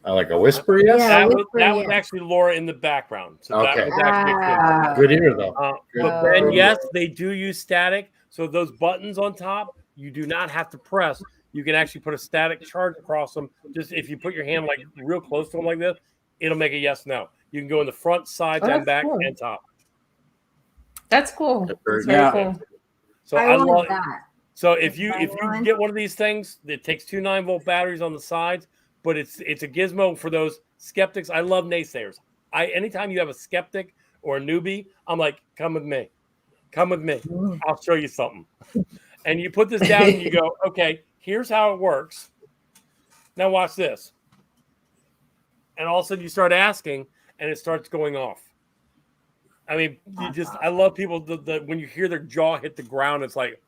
Like a whisper, yes? Yeah, that was actually Laura in the background. So that was actually good ear, though. But then, yes, they do use static. So those buttons on top, you do not have to press. You can actually put a static charge across them. Just if you put your hand like real close to them like this, it'll make a yes, no. You can go in the front, sides, and back, and top. That's cool. That's very cool. So I love that. So if you get one of these things, it takes 2 9-volt batteries on the sides, but it's a gizmo for those skeptics. I love naysayers. Anytime you have a skeptic or a newbie, I'm like, come with me. Come with me. I'll show you something. And you put this down and you go, okay, here's how it works. Now watch this. And all of a sudden you start asking and it starts going off. I mean, I love people that when you hear their jaw hit the ground, it's like,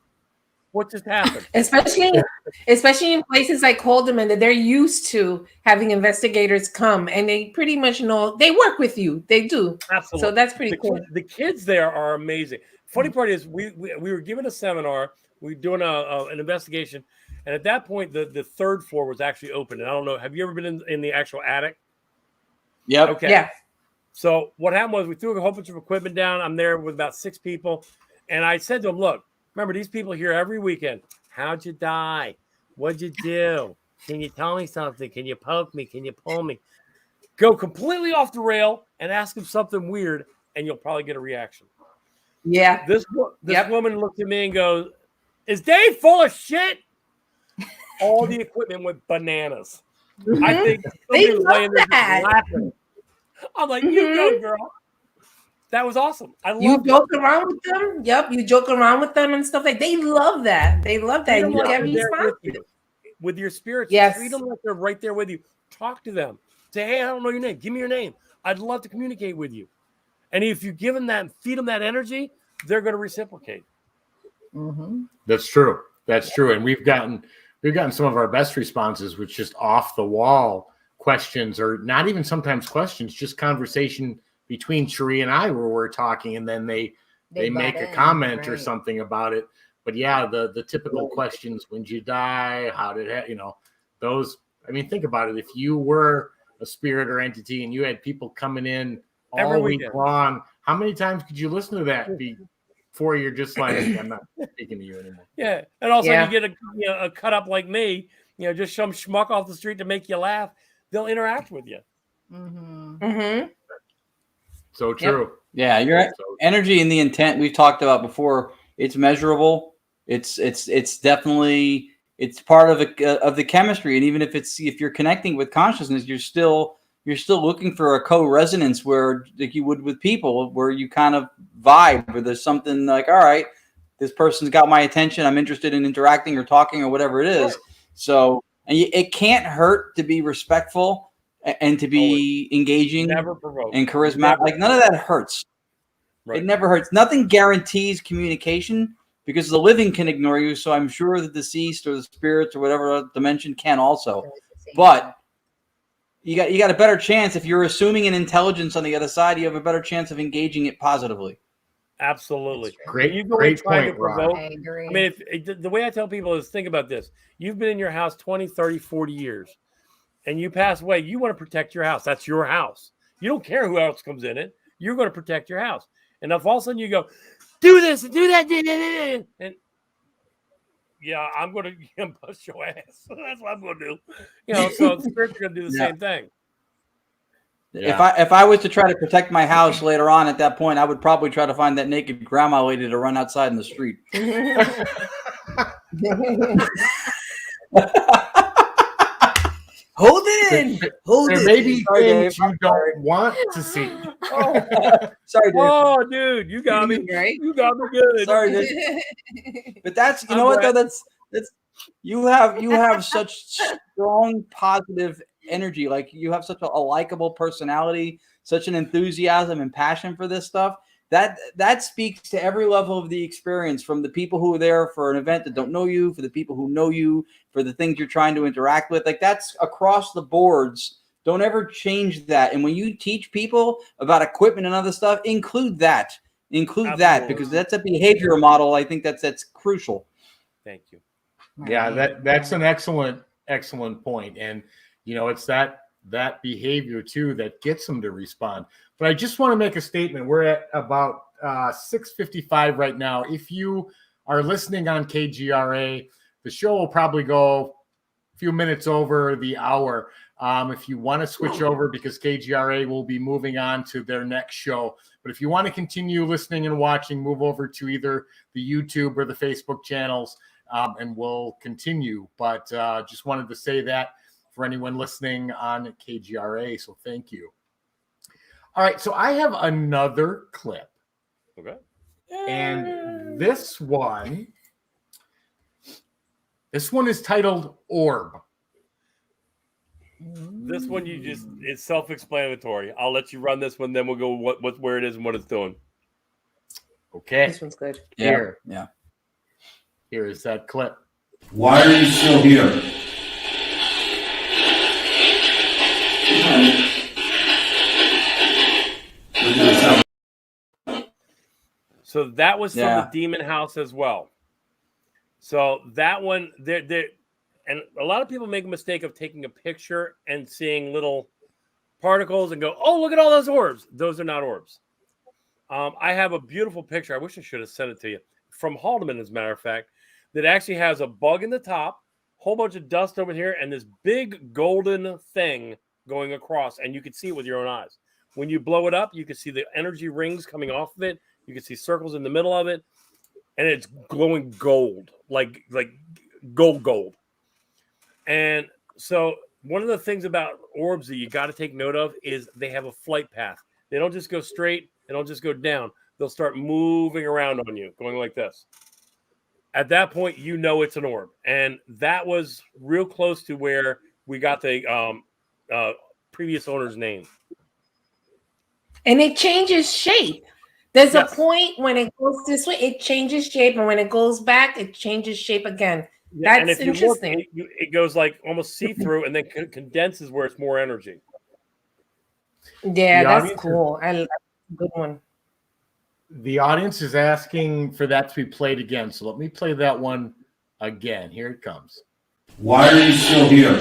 what just happened? Especially in places like Holderman, that they're used to having investigators come and they pretty much know they work with you. They do. Absolutely. So that's pretty cool. The kids there are amazing. Funny part is we were given a seminar. We were doing an investigation. And at that point, the 3rd floor was actually open. And I don't know, have you ever been in the actual attic? Yep. Okay. Yeah. So what happened was we threw a whole bunch of equipment down. I'm there with about 6 people. And I said to them, look, remember, these people here every weekend. How'd you die? What'd you do? Can you tell me something? Can you poke me? Can you pull me? Go completely off the rail and ask them something weird, and you'll probably get a reaction. Yeah. This woman looked at me and goes, is Dave full of shit? All the equipment went bananas. Mm-hmm. I think they was laying there just laughing. I'm like, you go, girl. That was awesome. I love you joke around with them. Yep, you joke around with them and stuff like they love that. They love that. You get responsive with your spirits. Yes, treat them like they're right there with you. Talk to them. Say, hey, I don't know your name. Give me your name. I'd love to communicate with you. And if you give them that and feed them that energy, they're going to reciprocate. Mm-hmm. That's true. That's true. And we've gotten some of our best responses with just off the wall questions, or not even sometimes questions, just conversation between Cherie and I where we're talking, and then they make a comment or something about it. But yeah, the typical questions: when'd you die? How did it? Those. I mean, think about it. If you were a spirit or entity and you had people coming in all week long, how many times could you listen to that before you're just like, I'm not speaking to you anymore? Yeah, and also you get a cut up like me, just some schmuck off the street to make you laugh. They'll interact with you. Mm-hmm. Mm-hmm. So true. Yep. Yeah, your energy and the intent we've talked about before. It's measurable. It's definitely part of the chemistry. And even if you're connecting with consciousness, you're still looking for a co-resonance where, like you would with people, where you kind of vibe, where there's something like, all right, this person's got my attention. I'm interested in interacting or talking or whatever it is. So, and it can't hurt to be respectful and to be engaging and charismatic. Like none of that hurts. Right. It never hurts. Nothing guarantees communication because the living can ignore you. So I'm sure the deceased or the spirits or whatever dimension can also. But you got a better chance if you're assuming an intelligence on the other side. You have a better chance of engaging it positively. Absolutely. Great. You go great trying point, to provoke. I agree. I mean, the way I tell people is, think about this. You've been in your house 20, 30, 40 years. And you pass away, you want to protect your house. That's your house. You don't care who else comes in it. You're going to protect your house. And if all of a sudden you go, do this and do that, and yeah, I'm going to bust your ass. That's what I'm going to do. So the spirit's going to do the same thing. Yeah. If I was to try to protect my house later on, at that point, I would probably try to find that naked grandma lady to run outside in the street. Hold it in. There may be things you don't want to see. Sorry, Dave. Oh, dude, you got me. Right? You got me good. Sorry, Dave. But that's what though. That's you have such strong positive energy. Like you have such a likable personality, such an enthusiasm and passion for this stuff. That speaks to every level of the experience, from the people who are there for an event that don't know you, for the people who know you, for the things you're trying to interact with. Like that's across the boards. Don't ever change that. And when you teach people about equipment and other stuff, include that. Absolutely. That, because that's a behavioral model. I think that's crucial. Thank you. Yeah, that's an excellent point. And it's that that behavior too that gets them to respond. But I just want to make a statement. We're at about 6:55 right now. If you are listening on KGRA, the show will probably go a few minutes over the hour. If you want to switch over, because KGRA will be moving on to their next show. But if you want to continue listening and watching, move over to either the YouTube or the Facebook channels, and we'll continue. But just wanted to say that for anyone listening on KGRA. So thank you. All right. So I have another clip. Okay. And this one is titled Orb. This one it's self-explanatory. I'll let you run this one, then we'll go where it is and what it's doing. Okay. This one's good. Here. Yeah. Here is that clip. Why are you still here? So that was from the demon house as well. So that one, and a lot of people make a mistake of taking a picture and seeing little particles and go, oh, look at all those orbs. Those are not orbs. I have a beautiful picture. I wish I should have sent it to you from Haldeman, as a matter of fact, that actually has a bug in the top, whole bunch of dust over here, and this big golden thing going across, and you can see it with your own eyes. When you blow it up, you can see the energy rings coming off of it. You can see circles in the middle of it, and it's glowing gold, like gold. And so one of the things about orbs that you got to take note of is they have a flight path. They don't just go straight. They don't just go down. They'll start moving around on you, going like this. At that point, you know it's an orb. And that was real close to where we got the previous owner's name. And it changes shape. There's a point when it goes this way, it changes shape. And when it goes back, it changes shape again. Yeah, That's and if interesting. You look, it goes like almost see-through and then condenses where it's more energy. Yeah, that's cool. I like a good one. The audience is asking for that to be played again. So let me play that one again. Here it comes. Why are you still here?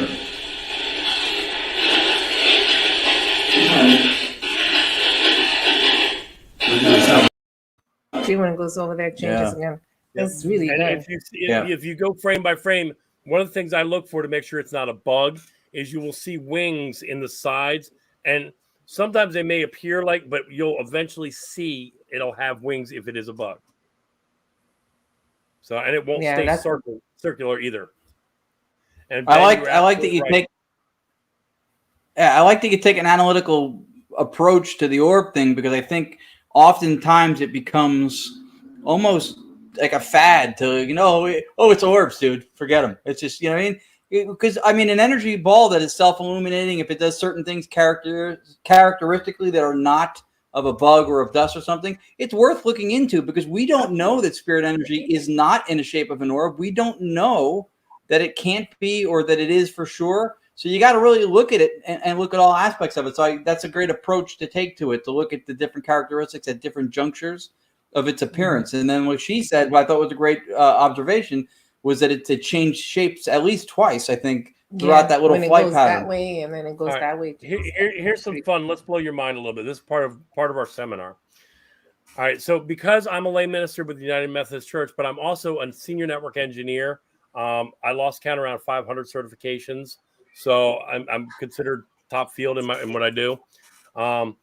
See when it goes over there, it changes again. That's really good. If you go frame by frame, one of the things I look for to make sure it's not a bug is you will see wings in the sides, and sometimes they may appear like, but you'll eventually see it'll have wings if it is a bug. So, and it won't stay circular either. And I like that you take. Yeah, I like that you take an analytical approach to the orb thing, because I think oftentimes it becomes almost like a fad to, it's orbs, dude. Forget them. It's just, you know what I mean? Because, an energy ball that is self-illuminating, if it does certain things characteristically that are not of a bug or of dust or something, it's worth looking into, because we don't know that spirit energy is not in the shape of an orb. We don't know that it can't be or that it is for sure. So you got to really look at it and look at all aspects of it. So that's a great approach to take to it, to look at the different characteristics at different junctures of its appearance. And then what she said, what I thought was a great observation, was that it changed shapes at least twice, I think, throughout that little flight goes pattern. That way, and then it goes that way. Here's some fun. Let's blow your mind a little bit. This is part of our seminar. All right. So because I'm a lay minister with the United Methodist Church, but I'm also a senior network engineer. I lost count around 500 certifications. So I'm considered top field in what I do. I'm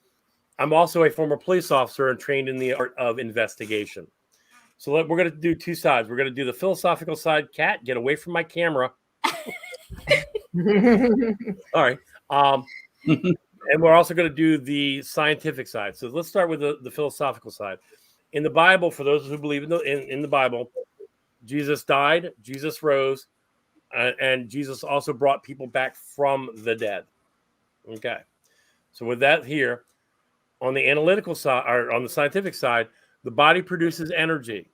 also a former police officer and trained in the art of investigation. So we're going to do two sides. We're going to do the philosophical side. Kat, get away from my camera. All right. And we're also going to do the scientific side. So let's start with the philosophical side. In the Bible, for those who believe in the Bible, Jesus died, Jesus rose, and Jesus also brought people back from the dead. Okay. So with that here, on the analytical side, or on the scientific side, the body produces energy.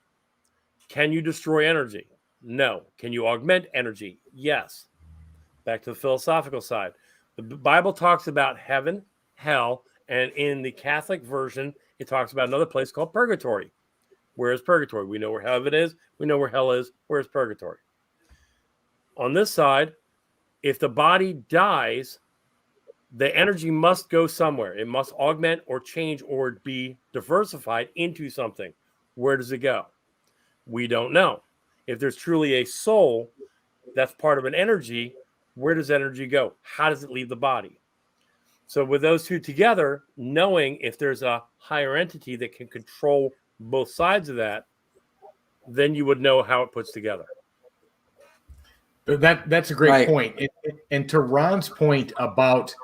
Can you destroy energy? No. Can you augment energy? Yes. Back to the philosophical side. The Bible talks about heaven, hell, and in the Catholic version, it talks about another place called purgatory. Where is purgatory? We know where heaven is. We know where hell is. Where is purgatory? On this side, if the body dies, The energy must go somewhere. It must augment or change or be diversified into something. Where does it go? We don't know. If there's truly a soul that's part of an energy, where does energy go? How does it leave the body? So with those two together, knowing if there's a higher entity that can control both sides of that, then you would know how it puts together. That's a great point. And to Ron's point about,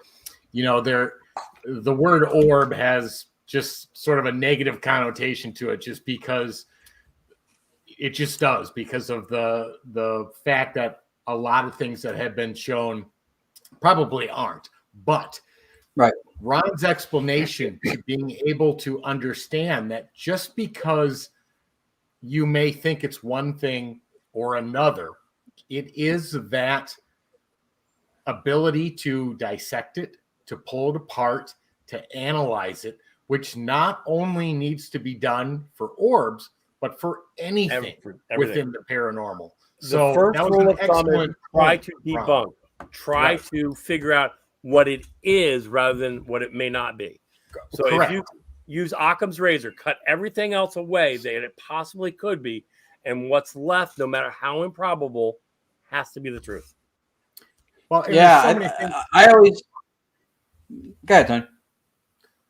the word orb has just sort of a negative connotation to it, just because it just does, because of the fact that a lot of things that have been shown probably aren't. But Ron's explanation to being able to understand that just because you may think it's one thing or another, it is that ability to dissect it, to pull it apart, to analyze it, which not only needs to be done for orbs, but for anything within the paranormal. So the first that was rule an of thumb is excellent try point, to debunk. Try to figure out what it is rather than what it may not be. So if you use Occam's razor, cut everything else away that it possibly could be, and what's left, no matter how improbable, has to be the truth. Well, I always go ahead, Tony.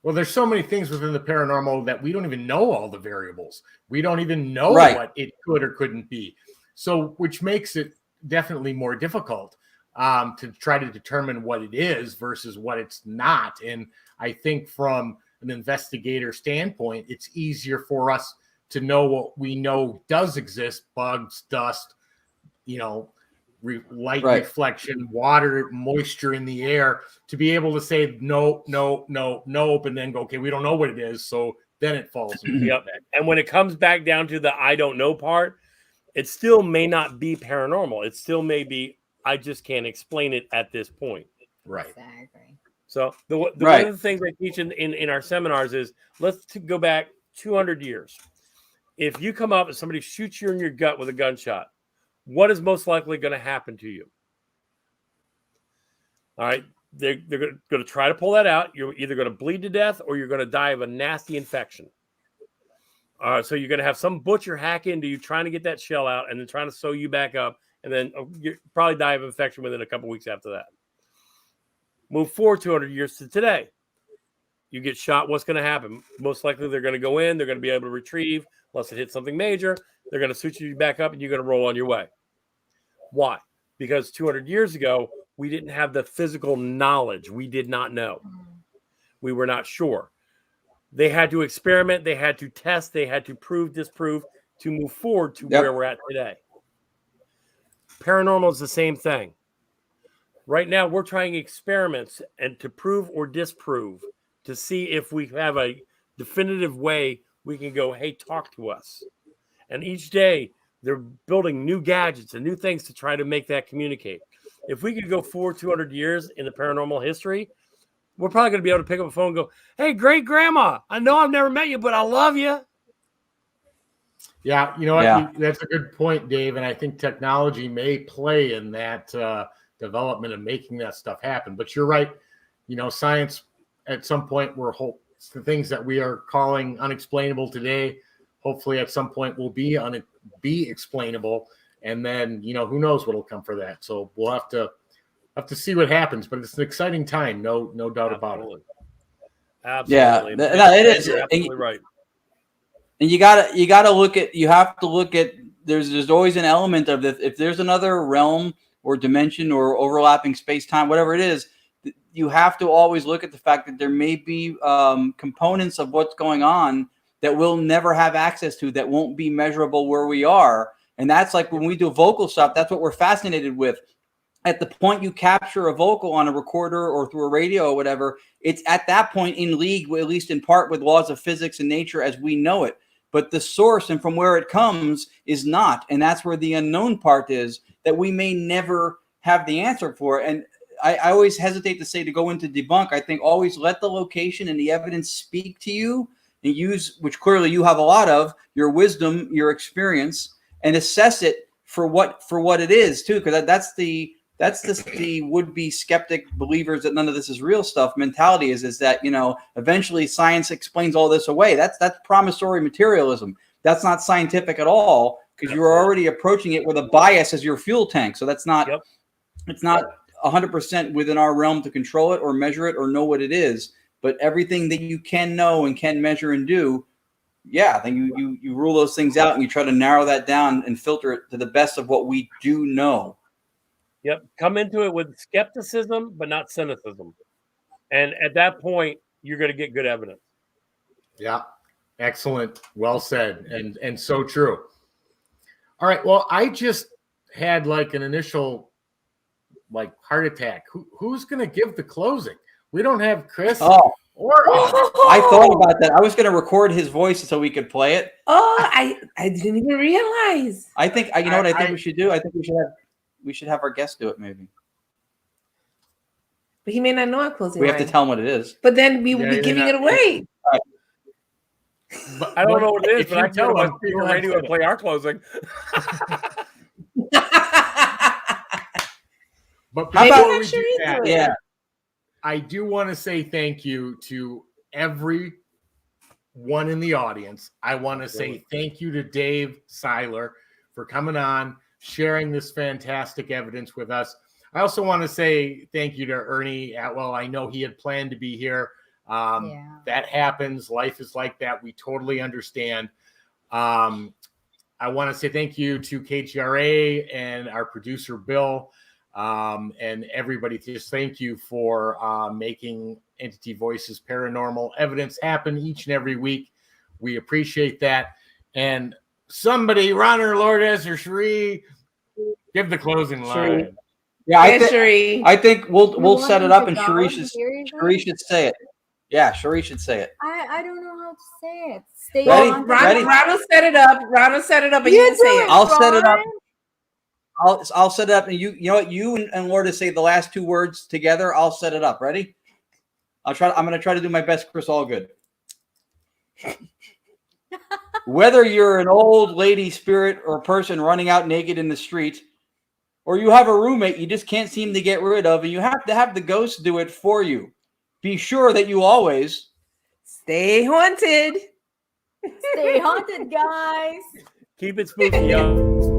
Well, there's so many things within the paranormal that we don't even know all the variables. We don't even know what it could or couldn't be. So, which makes it definitely more difficult to try to determine what it is versus what it's not. And I think from an investigator standpoint, it's easier for us to know what we know does exist: bugs, dust, light reflection, water, moisture in the air, to be able to say nope, and then go, okay, we don't know what it is. So then it falls. Yep. And when it comes back down to the I don't know part, it still may not be paranormal. It still may be, I just can't explain it at this point. Right. Exactly. So one of the things I teach in our seminars is, let's go back 200 years. If you come up and somebody shoots you in your gut with a gunshot, what is most likely going to happen to you? All right. They're going to try to pull that out. You're either going to bleed to death or you're going to die of a nasty infection. So you're going to have some butcher hack into you trying to get that shell out and then trying to sew you back up. And then you probably die of infection within a couple weeks after that. Move forward 200 years to today. You get shot. What's going to happen? Most likely they're going to go in. They're going to be able to retrieve, unless it hits something major. They're going to suture you back up and you're going to roll on your way. Why? Because 200 years ago, we didn't have the physical knowledge. We did not know. We were not sure. They had to experiment. They had to test. They had to prove, disprove to move forward to where we're at today. Paranormal is the same thing. Right now, we're trying experiments and to prove or disprove to see if we have a definitive way we can go, hey, talk to us. And each day, they're building new gadgets and new things to try to make that communicate. If we could go forward 200 years in the paranormal history, we're probably going to be able to pick up a phone and go, hey, great grandma, I know I've never met you, but I love you. Yeah, you know what? That's a good point, Dave. And I think technology may play in that development of making that stuff happen. But you're right. Science at some point the things that we are calling unexplainable today, hopefully at some point will be explainable. And then, who knows what'll come for that. So we'll have to see what happens, but it's an exciting time. No doubt about it. Absolutely. Yeah, it is. You're absolutely right. And you have to look at, there's always an element of this. If there's another realm or dimension or overlapping space-time, whatever it is, you have to always look at the fact that there may be components of what's going on that we'll never have access to, that won't be measurable where we are. And that's like when we do vocal stuff, that's what we're fascinated with. At the point you capture a vocal on a recorder or through a radio or whatever, it's at that point in league, at least in part, with laws of physics and nature as we know it. But the source and from where it comes is not. And that's where the unknown part is, that we may never have the answer for. And I always hesitate to say to go into debunk. I think always let the location and the evidence speak to you, and use, which clearly you have a lot of, your wisdom, your experience, and assess it for what it is too. Because that's the That's the would-be skeptic believers that none of this is real stuff mentality is that, eventually science explains all this away. That's promissory materialism. That's not scientific at all, because you're already approaching it with a bias as your fuel tank. So that's not, it's not 100% within our realm to control it or measure it or know what it is. But everything that you can know and can measure and do, I think you rule those things out and you try to narrow that down and filter it to the best of what we do know. Yep. Come into it with skepticism, but not cynicism. And at that point, you're going to get good evidence. Yeah. Excellent. Well said. And so true. All right. Well, I just had like an initial heart attack. Who's going to give the closing? We don't have Chris. I thought about that. I was going to record his voice so we could play it. I didn't even realize. I think what I think we should do. I think we should have our guest do it maybe. But he may not know our closing. We have to tell him what it is. But then we will be giving it away. But I don't know what it is, but I tell him people radio and play our closing. But how about we do that, I do want to say thank you to everyone in the audience. I want to say thank you to Dave Siler for coming on, sharing this fantastic evidence with us. I also want to say thank you to Ernie Atwell. I know he had planned to be here. That happens. Life is like that. We totally understand. I want to say thank you to KTRA and our producer, Bill. And everybody, just thank you for making Entity Voices Paranormal Evidence happen each and every week. We appreciate that. And somebody, Ron or Lourdes or Cherie, give the closing line. Yeah, I think we'll set it up and Cherie should say it. Yeah, Cherie should say it. I don't know how to say it. Stay ready? on. Ready? Ron will set it up. Ron will set it up and you can say it. I'll set it up. I'll set it up, and you know what? You and Lourdes say the last two words together. I'll set it up. Ready? I'm going to try to do my best, Chris Allgood. Whether you're an old lady spirit or a person running out naked in the street, or you have a roommate you just can't seem to get rid of, and you have to have the ghost do it for you, be sure that you always stay haunted. Stay haunted, guys. Keep it spooky, y'all.